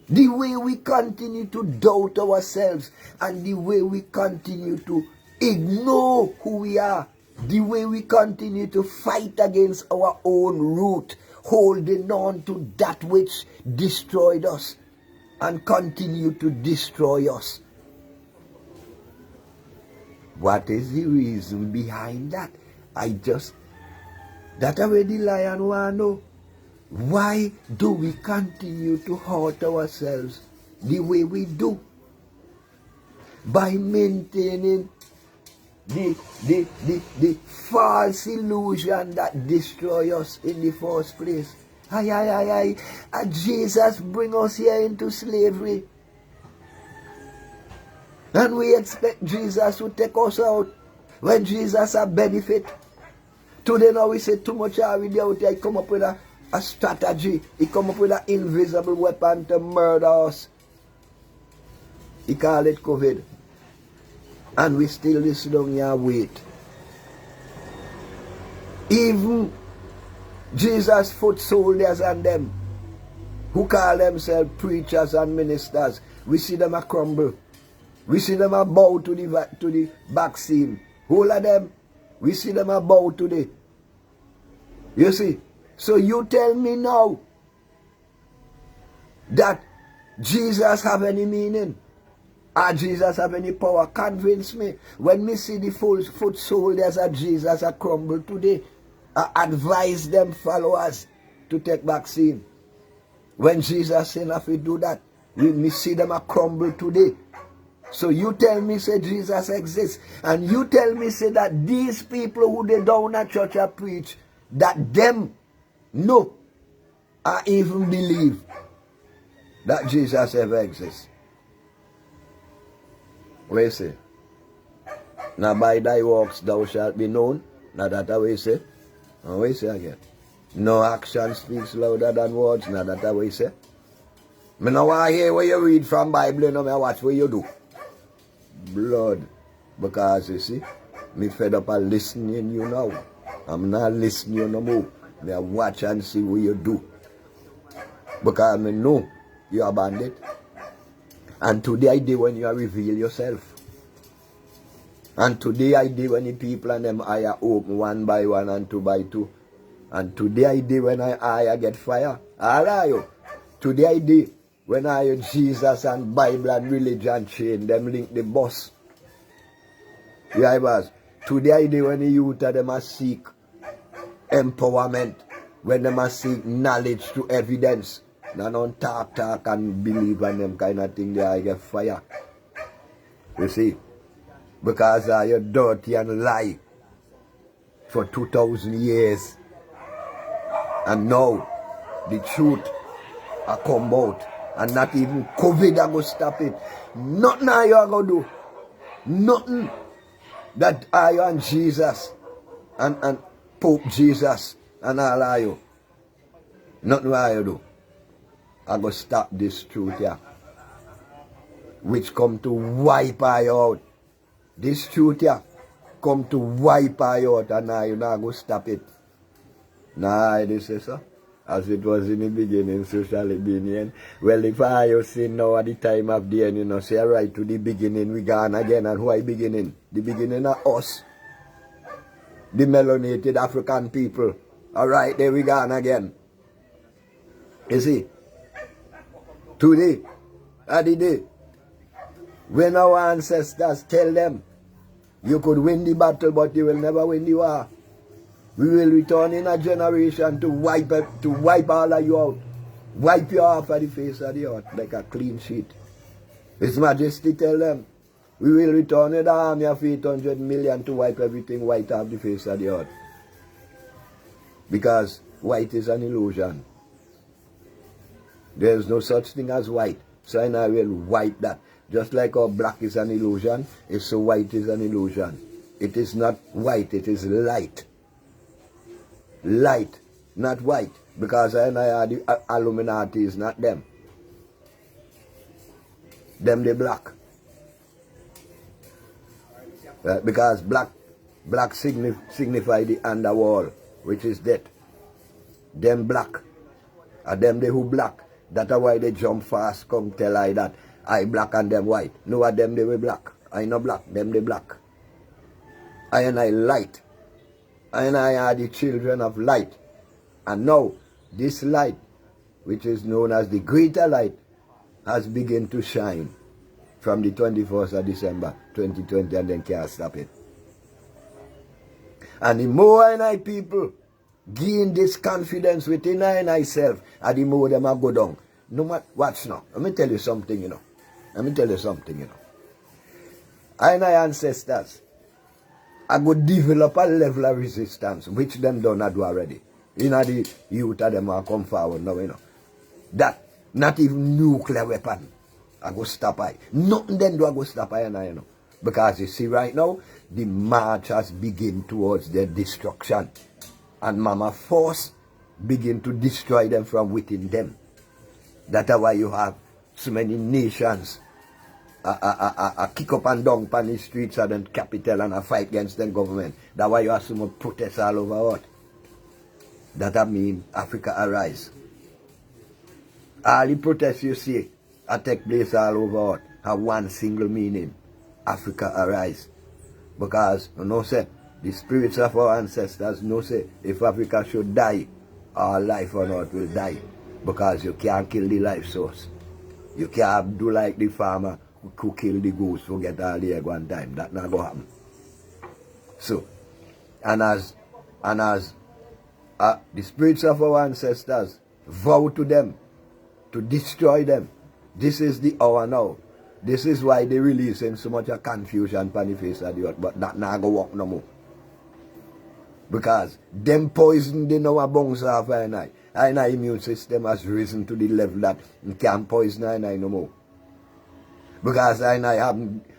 The way we continue to doubt ourselves and the way we continue to ignore who we are, the way we continue to fight against our own root, holding on to that which destroyed us and continue to destroy us. What is the reason behind that? That already lion want to know. Why do we continue to hurt ourselves the way we do? By maintaining the false illusion that destroys us in the first place. And Jesus bring us here into slavery. And we expect Jesus to take us out when Jesus a benefit. Today now we say too much already out here. Come up with a strategy. He come up with an invisible weapon to murder us. He call it COVID. And we still listen down here and wait. Even Jesus' foot soldiers and them who call themselves preachers and ministers, we see them a crumble. We see them a bow to the vaccine. All of them. We see them a bow today. You see? So you tell me now that Jesus have any meaning? Or Jesus have any power? Convince me. When me see the foot soldiers of Jesus a crumble today, I advise them followers to take vaccine. When Jesus said if we do that, we see them a crumble today. So you tell me say Jesus exists, and you tell me say that these people who they down at church are preach, that them know or even believe that Jesus ever exists. What you say? Now by thy works thou shalt be known. Now that what you say? And what you say again? No action speaks louder than words. Now that what you say? Me no want to hear what you read from Bible, no me watch what you do. Blood. Because you see, me fed up of listening you now. I'm not listening you no more. Me watch and see what you do. Because me know you are bandit. And today I do when you reveal yourself. And today I do when the people and them eye open one by one and two by two. And today I do when I get fire. All are you. Today I do when I hear Jesus and Bible and religion chain, them link the bus. Yeah, boss. Today I do when the youth of them seek empowerment, when them seek knowledge to evidence. Now don't talk and believe on them kind of thing, they get fire. You see? Because you're dirty and lie for 2,000 years. And now the truth are come out. And not even COVID are going to stop it. Nothing are you going to do. Nothing that are you and Jesus and Pope Jesus and all are you. Nothing are you do. I'm going to stop this truth here. Which come to wipe you out. This truth here come to wipe you out, and now you're not going to stop it. Nah, this is so. As it was in the beginning, so shall it be in the end. Well, if I sin now at the time of the end, you know, say right to the beginning, we gone again. And why beginning? The beginning of us. The melanated African people. Alright, there we gone again. You see? Today, at the day, when our ancestors tell them, you could win the battle, but you will never win the war. We will return in a generation to wipe all of you out. Wipe you off of the face of the earth like a clean sheet. His Majesty tell them, we will return with an army of 800 million to wipe everything white off the face of the earth. Because white is an illusion. There is no such thing as white. So I will wipe that. Just like how black is an illusion, so white is an illusion. It is not white, it is light. Light, not white. Because I are the Illuminati is not them. Them they black. Because black signify the underworld, which is death. Them black. And them they who black. That's why they jump fast, come tell I that I black and them white. No of them they were black. I no black, them they black. I and I light. And I are the children of light. And now, this light, which is known as the greater light, has begun to shine from the 21st of December 2020, and then can't stop it. And the more and I people gain this confidence within I and myself, and the more them are go down. No matter watch now. Let me tell you something, you know. I and our ancestors, I go develop a level of resistance, which them don't do already. You know, the youth of them are come forward now, you know. That, not even nuclear weapon, I go stop I. Nothing then do I go stop I and I, you know. Because you see right now, the march has begun towards their destruction. And Mama Force begin to destroy them from within them. That's why you have so many nations kick up and down on the streets of the capital and fight against the government. That's why you have so much protests all over what? That mean Africa arise. All the protests you see take place all over what? have one single meaning. Africa arise. Because, say, the spirits of our ancestors say, if Africa should die, our life on earth will die. Because you can't kill the life source. You can't do like the farmer who kill the goose to get all the egg one time. That not going to happen. So, and as the spirits of our ancestors vow to them to destroy them, this is the hour now. This is why they releasing so much of confusion on the face of the earth, but that not go work no more. Because them poison they know a bounce off and our immune system has risen to the level that it can't poison and no more. Because I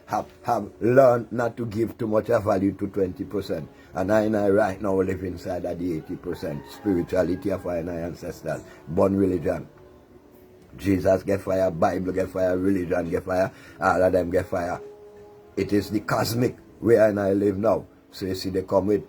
have learned not to give too much of value to 20%. And I right now live inside of the 80% spirituality of our ancestors. Born religion. Jesus get fire, Bible get fire, religion get fire, all of them get fire. It is the cosmic where I live now. So you see they come with,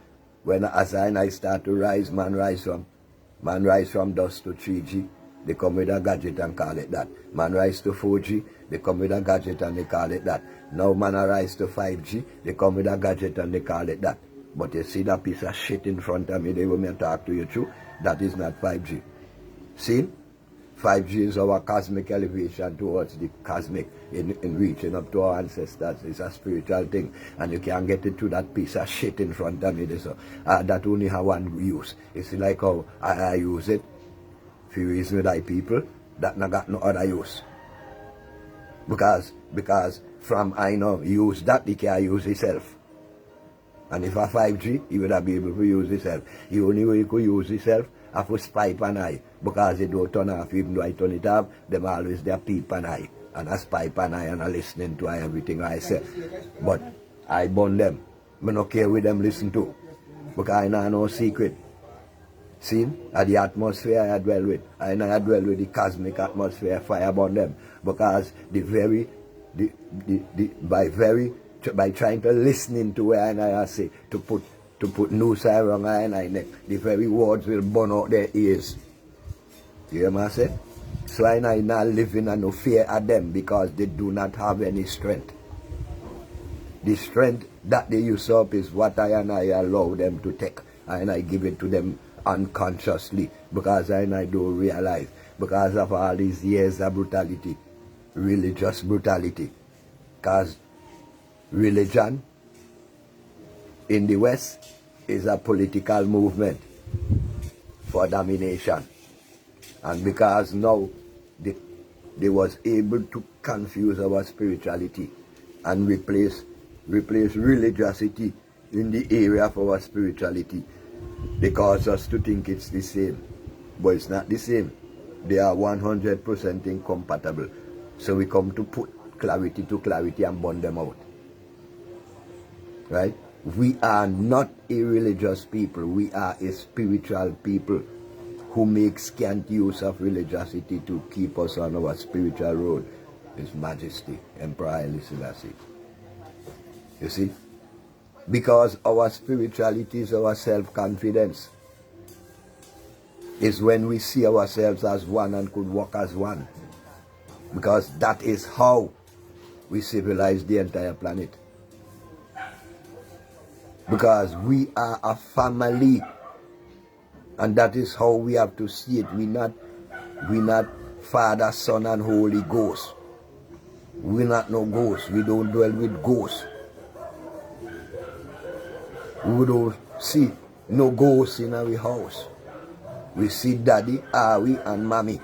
when as I start to rise, man rise from dust to 3G. They come with a gadget and call it that. Man rise to 4G, they come with a gadget and they call it that. Now man rise to 5G, they come with a gadget and they call it that. But you see that piece of shit in front of me, they want me to talk to you through, that is not 5G. See? 5G is our cosmic elevation towards the cosmic in reaching up to our ancestors. It's a spiritual thing. And you can't get it to that piece of shit in front of me. That only have one use. It's like how I use it. If you reason with I people, that not got no other use. Because from I know use that, he can use itself. And if a 5G, he would have be able to use itself. The only way he could use itself, I put pipe and eye, because it don't turn off. Even though I turn it off, them always there peep and eye, and that's pipe and eye, and I listening to everything I say. But I burn them. I don't care with them listen to, because I know no secret. See, at the atmosphere I dwell with, I dwell with the cosmic atmosphere, fire burn them, because by trying to listening to where I say to put noose around I neck, the very words will burn out their ears. You hear me say? So I not living and no fear at them, because they do not have any strength. The strength that they usurp is what I allow them to take, and I give it to them unconsciously, because I don't realize, because of all these years of brutality, religious brutality. Because religion in the West is a political movement for domination. And because now they was able to confuse our spirituality and replace religiosity in the area of our spirituality, they cause us to think it's the same. But it's not the same. They are 100% incompatible. So we come to put clarity to clarity and burn them out. Right? We are not a religious people. We are a spiritual people who make scant use of religiosity to keep us on our spiritual road. His Majesty, Emperor Haile Selassie. You see? Because our spirituality is our self-confidence. Is when we see ourselves as one and could walk as one. Because that is how we civilize the entire planet. Because we are a family, and that is how we have to see it. We not Father, Son, and Holy Ghost. We not no ghosts. We don't dwell with ghosts. We don't see no ghosts in our house. We see Daddy, Awi, and Mommy.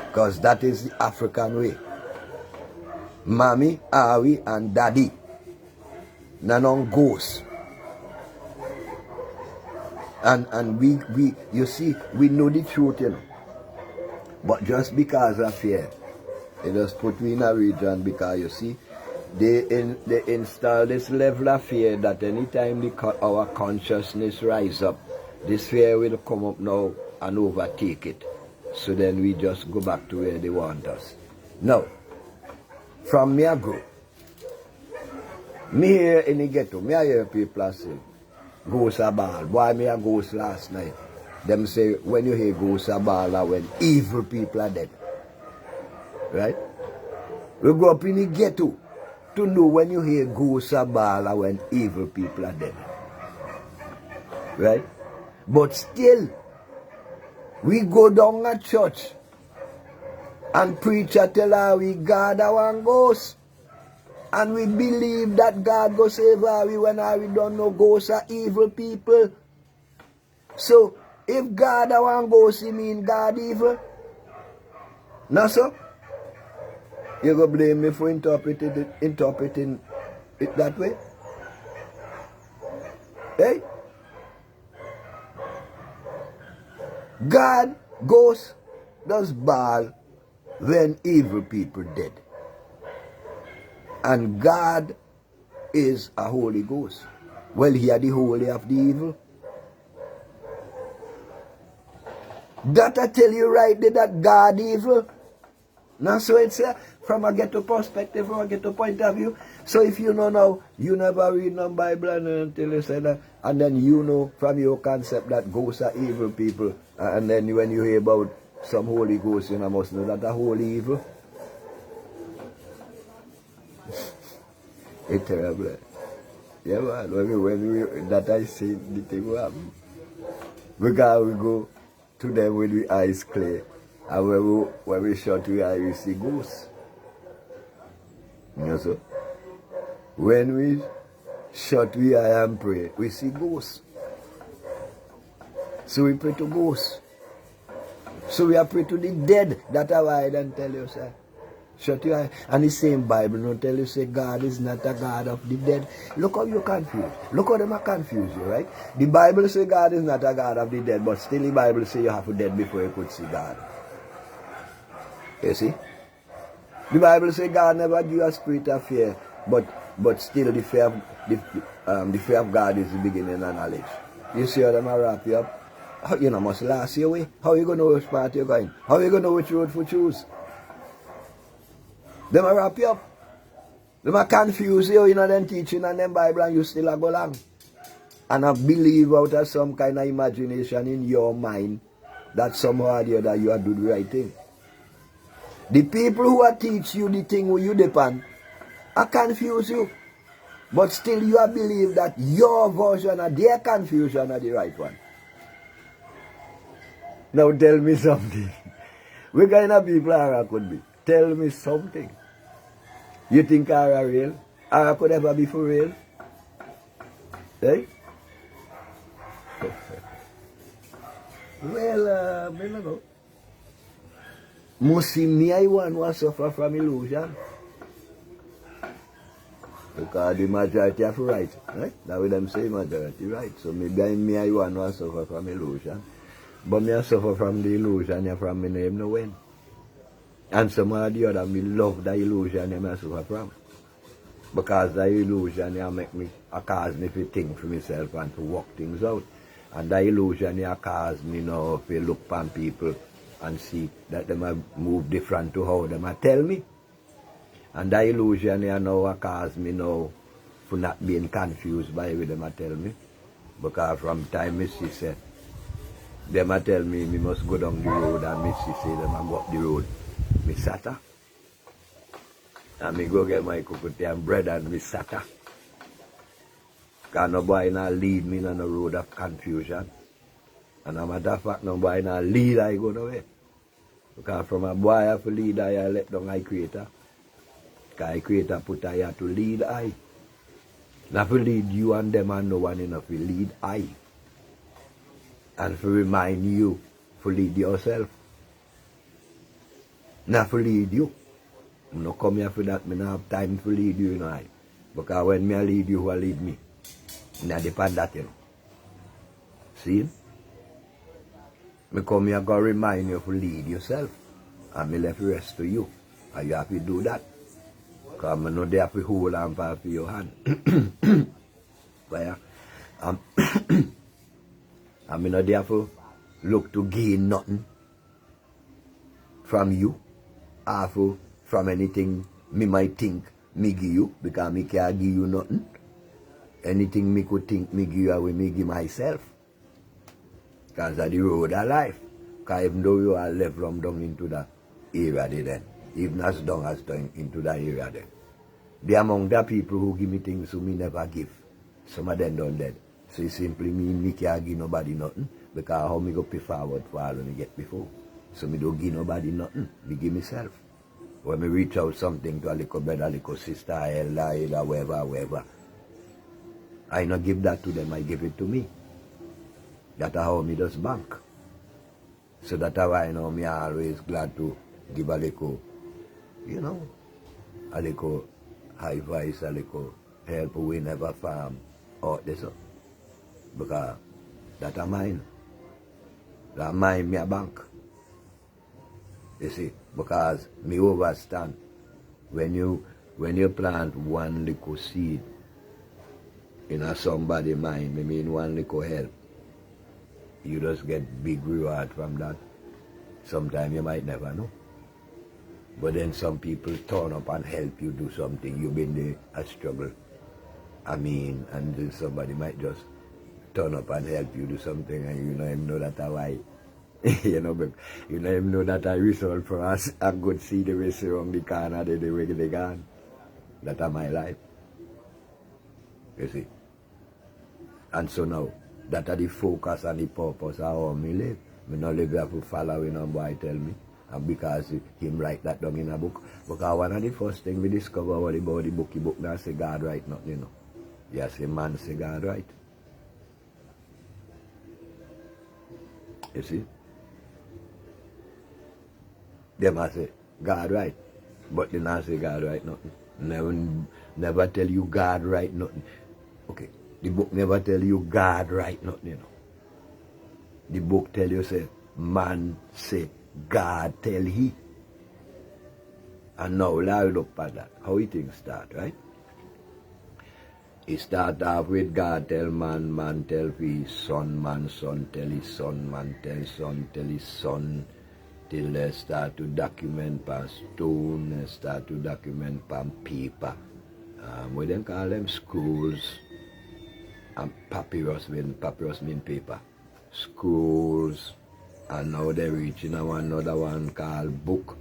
Because that is the African way. Mommy, Awi, and Daddy. None ghosts. And we you see, we know the truth, you know. But just because of fear, they just put me in a region, because you see, they install this level of fear that anytime our consciousness rise up, this fear will come up now and overtake it. So then we just go back to where they want us. Now, from me I go. Me here in the ghetto, me I hear people say, ghost a ball. Why me a ghost last night? Them say, when you hear ghost a ball, when evil people are dead. Right? We go up in the ghetto to know when you hear ghosts are ball or when evil people are dead. Right? But still, we go down a church and preacher tell her we God a one ghost. And we believe that God go save her when we don't know ghosts are evil people. So, if God a one ghost, he mean God evil? No, so? You go blame me for interpreting it that way? Hey? God, ghost, does ball when evil people dead. And God is a Holy Ghost. Well, he are the holy of the evil. That I tell you right there that God evil. Now so it's from a ghetto perspective, from a ghetto point of view. So if you know now, you never read no Bible until you say that, and then you know from your concept that ghosts are evil people, and then when you hear about some Holy Ghost, you know, must know that a holy evil. It's terrible. Yeah, man, when we that I say the thing will happen. Because we go to them with the eyes clear. And when we shut we eye, we see ghosts. You know so? When we shut we eye and pray, we see ghosts. So we pray to ghosts. So we are pray to the dead. That's why I don't tell you, sir. Shut your eye. And the same Bible don't tell you, say God is not a God of the dead. Look how you're confused. Look how them are confused you, right? The Bible say God is not a God of the dead, but still the Bible say you have to dead before you could see God. You see? The Bible say God never give a spirit of fear, but still the fear of God is the beginning of knowledge. You see how them are wrap you up? You know, must last your way. How you going to know which part you're going? How you going to know which road to choose? Them a wrap you up. Them a confuse you in them teaching and them Bible and you still a go along. And I believe out of some kind of imagination in your mind that somehow or the other you are doing the right thing. The people who are teach you the thing where you depend are confuse you. But still you believe that your version of their confusion are the right one. Now tell me something. What kind of people are could be? Tell me something. You think are real? Are could ever be for real? Eh? Well, I don't know. Must see me I one who suffer from illusion. Because the majority have right, right? That's what them say, majority right. So maybe I one who suffer from illusion. But me I suffer from the illusion and from my name no win. And some of the other me love the illusion I suffer from. Because the illusion make me cause me to think for myself and to work things out. And the illusion cause me now to look upon people and see that they move different to how they tell me. And the illusion now cause me now for not being confused by what they tell me. Because from time I see say, they tell me must go down the road and I see say them go up the road. Me sata. And me go get my cocotte and bread and me sata. Because nobody not lead me on the road of confusion. And a matter of fact, nobody not lead I go nowhere. Because from a boy I have to lead I let down I creator. Because I creator put I have to lead I. Not to lead you and them and no one enough to lead I. And to remind you to lead yourself. Not to lead you. I don't come here for that. I don't have time to lead you, you know. Because when me lead you, who lead me? I depend that, you know. See? I come here to remind you to lead yourself. And I left the rest to you. And you have to do that. Because I'm not there to hold on for your hand. But I'm not there to look to gain nothing from you. Or from anything me might think me give you. Because me can't give you nothing. Anything me could think me give you, I will me give myself. Because of the road of life. Because even though you are left from down into the area then. Even as down as down into that area there. They among the people who give me things who me never give. Some of them done dead. So it simply mean me can't give nobody nothing. Because how me go pay forward for all me get before. So me don't give nobody nothing. Me give myself. When me reach out something to a little brother, a little sister, elder, whoever. I not give that to them, I give it to me. That's how me does bank. So that's why I know me always glad to give a little, a little advice, a little help we never farm out there. So. Because that's mine. That's mine, me a bank. You see, because me understand when you plant one little seed in a somebody mind, me mean one little help, you just get big reward from that. Sometimes you might never know. But then some people turn up and help you do something. You've been there a struggle. And then somebody might just turn up and help you do something and you know him know that why. But you know him know that I result for us a good seed the way around the corner the way they gone. That's my life. You see. And so now, that are the focus and the purpose of how me live. Me not live here to follow no boy tell me. And because him write that down in a book. Because one of the first thing we discover about the book now say God write nothing, Yes, a man say God write. You see? They must say God write. But they not say God write nothing. Never tell you God write nothing. Okay. The book never tell you God write nothing, The book tell you say man say God tell he. And now loud up at that. How it things start, right? It start off with God tell man, man tell his son, man son tell his son, man tell his son, till they start to document by stone, they start to document by paper. We then call them scrolls, and papyrus mean paper. Scrolls, and now they're reaching another one called book.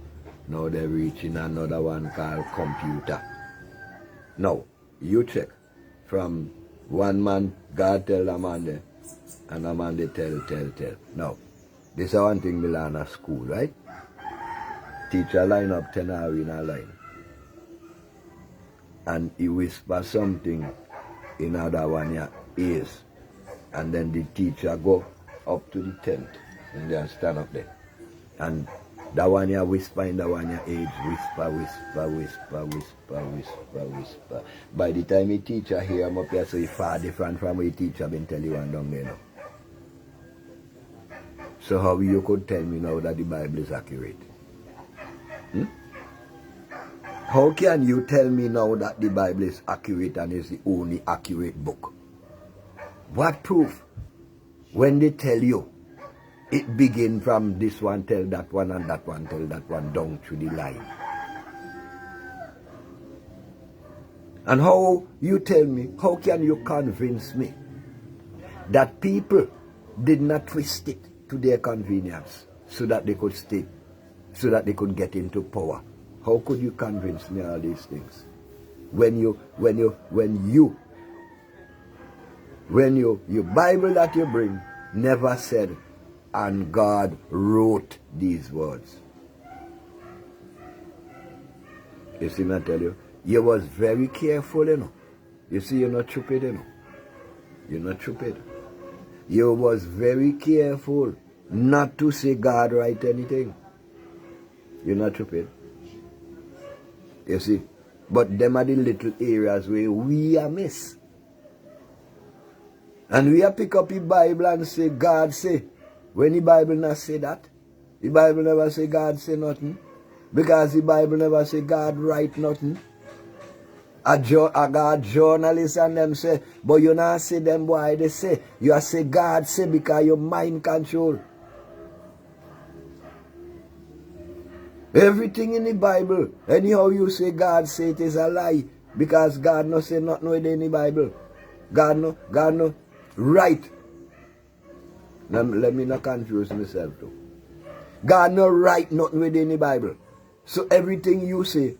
Now they're reaching another one called computer. Now, you check. From one man, God tell a man there, and a man they tell. Now, this is one thing we learn at school, right? Teacher line up 10 hours in a line. And he whisper something in other one your ears. And then the teacher go up to the tent and then stand up there. And that one you whisper in that one your age, whisper. By the time the teacher hear him up here, so he far different from what the teacher been tell you and down there now. So how you could tell me now that the Bible is accurate? How can you tell me now that the Bible is accurate and is the only accurate book? What proof? When they tell you, it begin from this one tell that one and that one tell that one down through the line. And how you tell me, how can you convince me that people did not twist it to their convenience so that they could stay, so that they could get into power? How could you convince me all these things? When your Bible that you bring never said, and God wrote these words. You see me I tell you? You was very careful, You see, you're not stupid, You're not stupid. You was very careful not to say God write anything. You're not stupid. You see? But them are the little areas where we are miss. And we are pick up the Bible and say, God say. When the Bible not say that, the Bible never say God say nothing. Because the Bible never say God write nothing. A God journalist and them say, but you not say them why they say. You say God say because your mind control. Everything in the Bible, anyhow you say God say it is a lie. Because God no say nothing within the Bible. God no right. Let me not confuse myself too. God no write nothing within the Bible. So everything you say,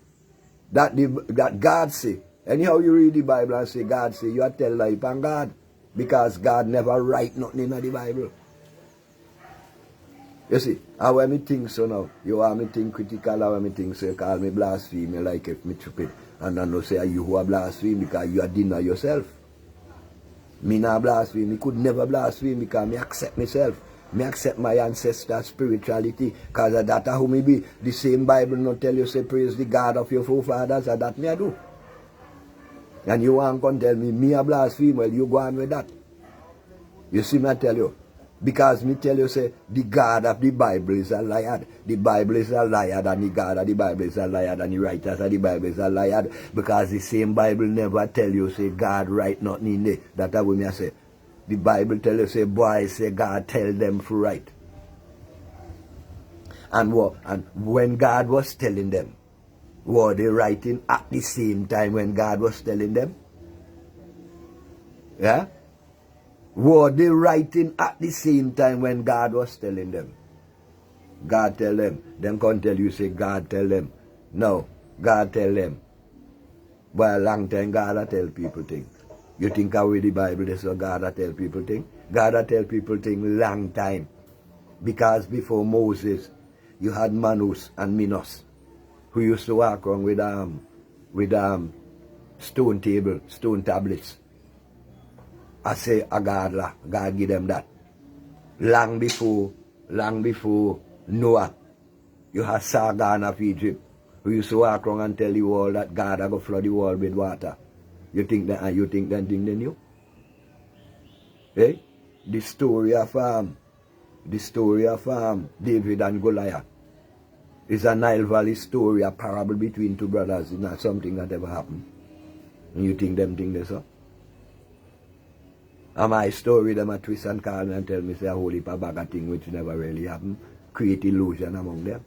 that God say, anyhow you read the Bible and say God say, you are tell lie upon God. Because God never write nothing in the Bible. You see, and when me think so now, you want me think critical, and when me think so, you call me blaspheme, you like if me stupid. And I know say you who are blaspheme because you are deny yourself. Me not blaspheme, me could never blaspheme because me accept myself. Me accept my ancestor spirituality, because that who me be. The same Bible not tell you say praise the God of your forefathers, and that me I do. And you want to tell me a blaspheme, well you go on with that. You see me I tell you. Because me tell you say the God of the Bible is a liar. The Bible is a liar, and the God of the Bible is a liar, and the writers of the Bible is a liar. Because the same Bible never tell you say God write nothing in there. That's what me I say. The Bible tell you say boys say God tell them to write. And what? And when God was telling them, were they writing at the same time when God was telling them? Yeah? Were they writing at the same time when God was telling them? God tell them. Them can't tell you say God tell them. No, God tell them. But a long time God a tell people things. You think how with the Bible this so God a tell people things? God a tell people things long time. Because before Moses, you had Manus and Minos, who used to walk around with stone table, stone tablets. I say a God give them that. Long before Noah, you had Sargon of Egypt, who used to walk around and tell you all that God had to flood the world with water. You think that thing they knew? Eh? The story of David and Goliath is a Nile Valley story, a parable between two brothers. It's not something that ever happened. And you think them think this, so? And my story, them a twist and call me and tell me say a whole heap of bag of thing which never really happened. Create illusion among them.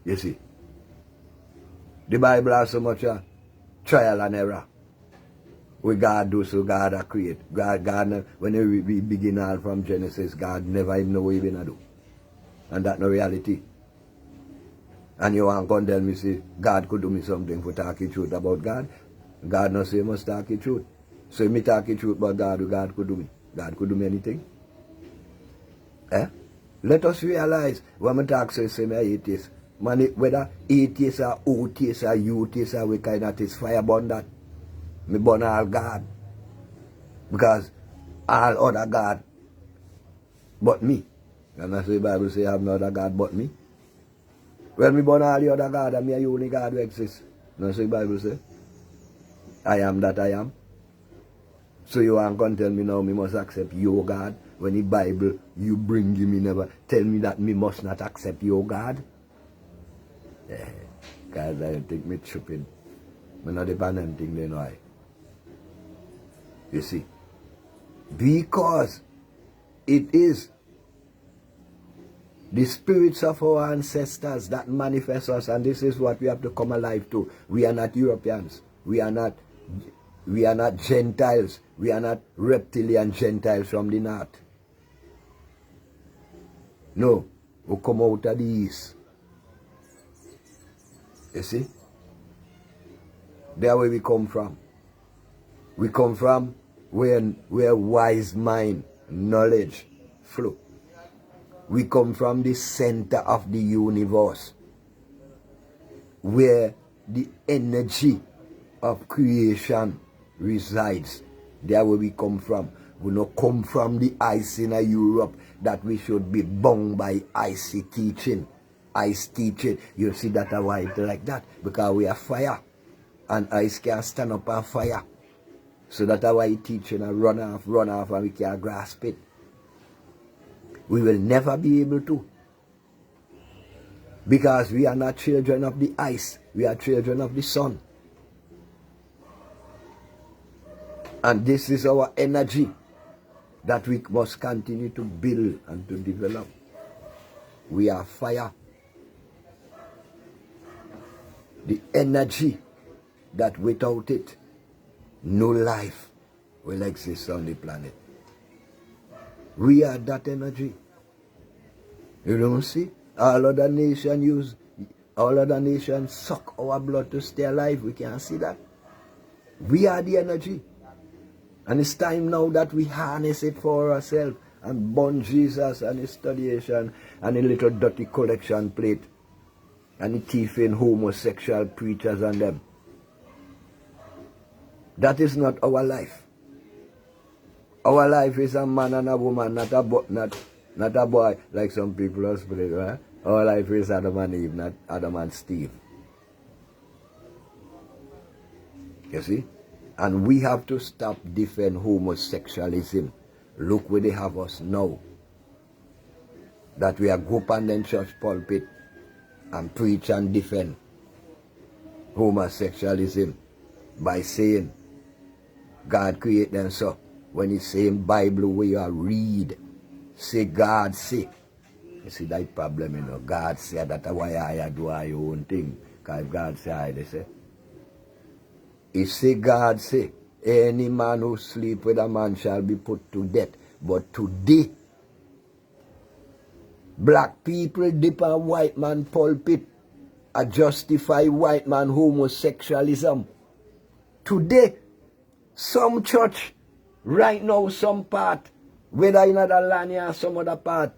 You see. The Bible has so much trial and error. We God do so God create. God when we begin all from Genesis, God never even know what he gonna do. And that's no reality. And you want to tell me say God could do me something for talking truth about God. God no say must talk the truth. So if me talk the truth about God could do me. God could do me anything. Eh? Let us realize when we talk so say me atheist. Man, whether atheist or atheist or youtheist or what kind of is fire burn that. Me burn all God. Because all other God but me. And that's what the Bible say I have no other God but me. Well, me burn all the other God and me a only God who exists. That's what the Bible say. I am that I am. So you want to tell me now me must accept your God when the Bible you bring me never tell me that me must not accept your God? Because I think me stupid. Me not depend on thing they know. You see. Because it is the spirits of our ancestors that manifest us, and this is what we have to come alive to. We are not Europeans. We are not Gentiles. We are not reptilian Gentiles from the north. No. We come out of the east. You see? There where we come from. We come from where wise mind, knowledge flow. We come from the center of the universe, where the energy of creation resides. There where we come from. We not come from the ice in Europe that we should be bound by icy teaching. Ice teaching. You see that why it's like that? Because we are fire. And ice can stand up on fire. So that's why teaching and run off, and we can't grasp it. We will never be able to. Because we are not children of the ice. We are children of the sun. And this is our energy that we must continue to build and to develop. We are fire. The energy that without it, no life will exist on the planet. We are that energy. You don't see? All other nations suck our blood to stay alive. We can't see that. We are the energy. And it's time now that we harness it for ourselves and burn Jesus and his studiation and a little dirty collection plate and the thieving homosexual preachers and them. That is not our life. Our life is a man and a woman, not a boy like some people have put it, right? Our life is Adam and Eve, not Adam and Steve. You see? And we have to stop defending homosexualism. Look where they have us now. That we are go up and then church pulpit and preach and defend homosexualism by saying God create them so. When it's saying Bible where you read, say God say. You see that problem, you know. God say that's why I do your own thing. Because God say I they say. He say God say, any man who sleep with a man shall be put to death. But today, black people dip a white man pulpit and justify white man homosexualism. Today, some church, right now, some part, whether in other land or some other part,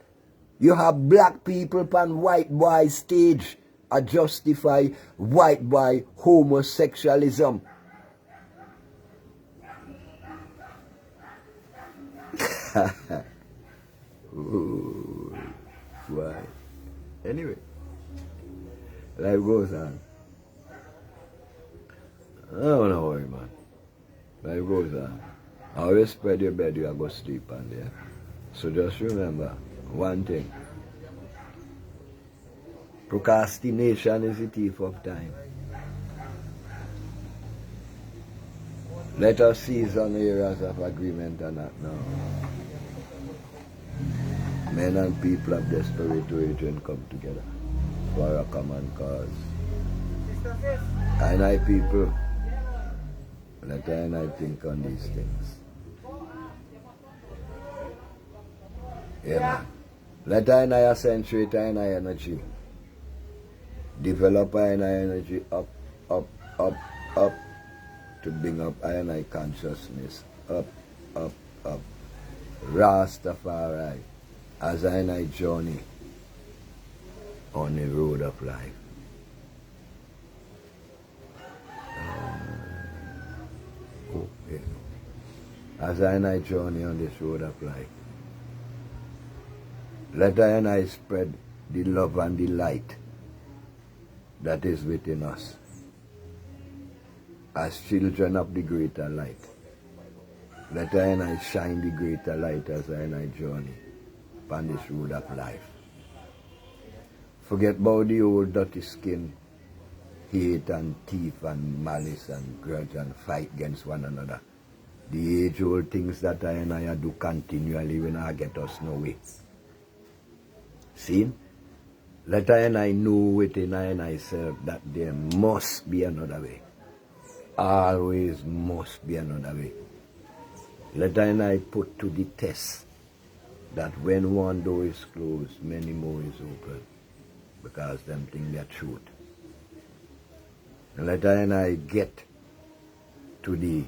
you have black people on white boy stage and justify white boy homosexualism. Ooh, why? Anyway, life goes on. I don't know worry, man. Life goes on. Always spread your bed, you are going to sleep on there. So just remember one thing. Procrastination is the thief of time. Let us seize on areas of agreement and not now. Men and people of desperate origin come together for a common cause. And I people, let I think on these things. Yeah, man. Let I accentuate I energy. Develop I energy up, up, up, up. To bring up I consciousness. Up, up, up. Rastafari. As I journey on the road of life. As I journey on this road of life. Let I spread the love and the light that is within us. As children of the greater light. Let I shine the greater light as I journey upon this road of life. Forget about the old dirty skin, hate and thief and malice and grudge and fight against one another. The age-old things that I do continually when I get us no way. See? Let I know within myself that there must be another way. Always must be another way. Let I put to the test that when one door is closed, many more is open, because them think they're truth. And let I get to the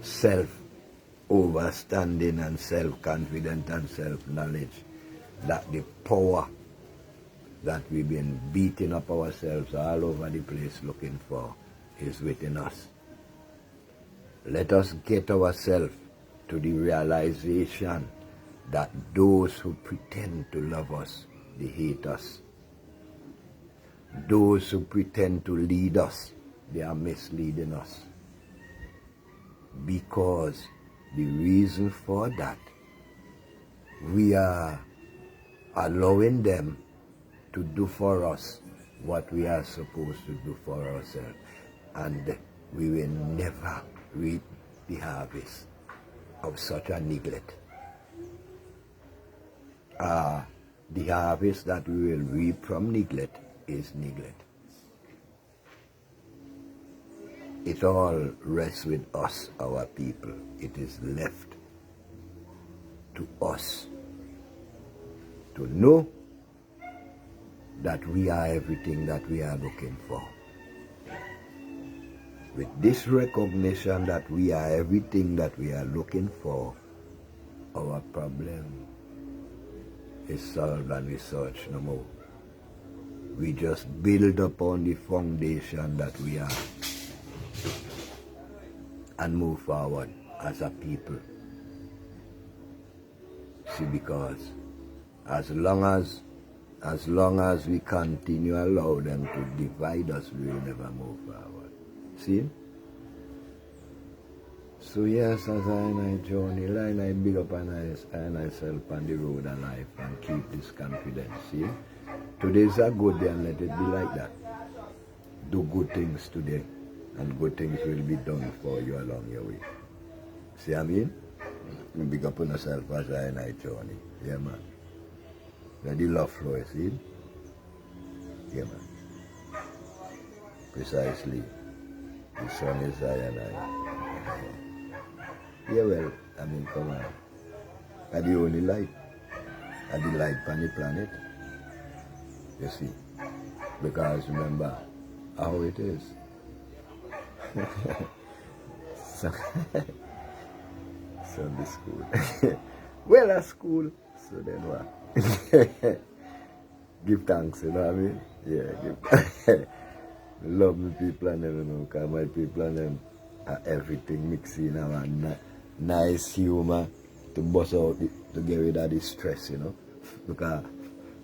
self-overstanding and self-confident and self-knowledge that the power that we've been beating up ourselves all over the place looking for is within us. Let us get ourselves to the realization that those who pretend to love us, they hate us. Those who pretend to lead us, they are misleading us. Because the reason for that, we are allowing them to do for us what we are supposed to do for ourselves. And we will never reap the harvest of such a neglect. The harvest that we will reap from neglect is neglect. It all rests with us, our people. It is left to us to to know that we are everything that we are looking for. With this recognition that we are everything that we are looking for, our problem is solved and we search no more. We just build upon the foundation that we are and move forward as a people. See, because as long as we continue allow them to divide us, we will never move forward. See? So yes, as I journey, I big up and I self on the road of life and keep this confidence. See? Today's a good day and let it be like that. Do good things today and good things will be done for you along your way. See what I mean? Big up on yourself as I journey. Yeah, man. Let the love flow, you see? Yeah, man. Precisely. The sun is I and I. Yeah, well, I mean, come on. Are the only light. Are the light on the planet. You see? Because remember how it is. Sunday school. Well, that's school. So then what? Give thanks, you know what I mean? Yeah, give thanks. Love my people and them, you know, because my people and them are everything mixed in our nice humor to bust out, to get rid of the stress, you know. Because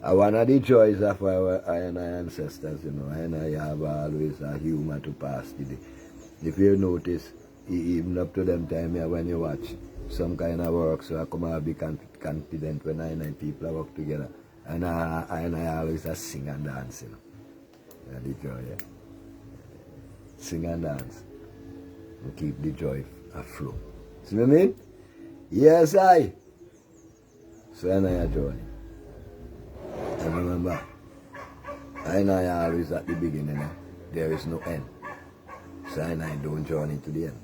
one of the joys of our ancestors, you know, and I have always a humor to pass the day. If you notice, even up to them time here when you watch some kind of work, so I come out be confident when I and people work together. And I always sing and dance, you know. And the joy, yeah. Sing and dance. And keep the joy afloat. See what I mean? Yes, I. So I a journey. And remember, I always at the beginning, there is no end. So I don't journey to the end.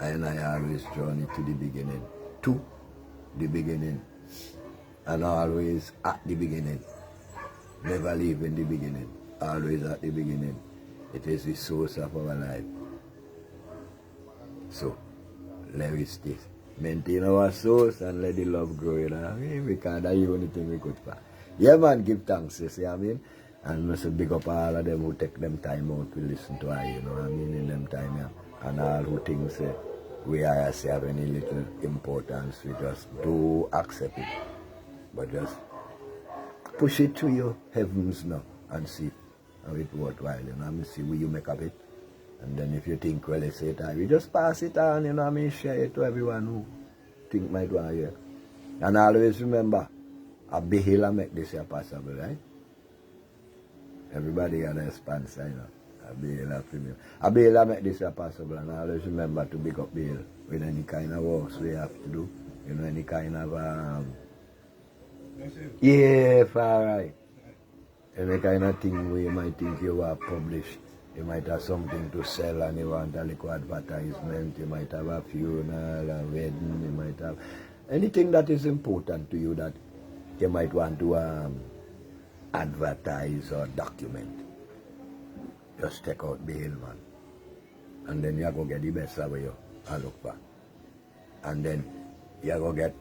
I always journey to the beginning. To the beginning. And always at the beginning. Never leave in the beginning. Always at the beginning. It is the source of our life. So, let us stay. Maintain our source and let the love grow, you know what I mean? Because that's the only thing we could find. Yeah, man, give thanks, you see what I mean? And I say big up all of them who take them time out to listen to us, you know what I mean, in them time, yeah. And all who think say, we are say have any little importance, we just do accept it. But just push it to your heavens now and see how it worthwhile, you know what I mean? See what you make of it. And then if you think, well, it's it, you just pass it on, you know what I mean? Share it to everyone who think might want to hear. And always remember, a Behila make this here possible, right? Everybody got a sponsor, you know. A Behila premium. A Behila make this here possible, and always remember to pick up Behila with any kind of works we have to do. You know, any kind of, yeah, far right. Any kind of thing where you might think you are published. You might have something to sell and you want a little advertisement. You might have a funeral, a wedding. You might have anything that is important to you that you might want to advertise or document. Just check out Bail, man. And then you go get the best of you and look for. And then you go get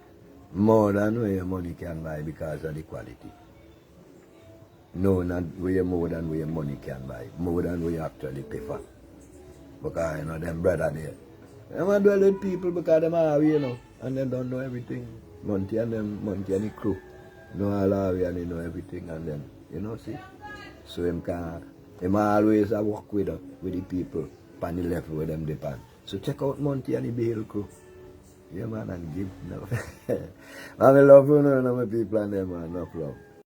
more than where your money can buy because of the quality. No, not way more than where your money can buy. More than where you actually pay for. Because, you know, them brother there. Them are dwell with people because them are, you know, and they don't know everything. Monty and the crew know all our way and they know everything and then, you know, see. So him always work with the people on the level where them depend. So check out Monty and the Behil crew. Yeah, man, and give enough. I love you, know, my people and them, man, enough love.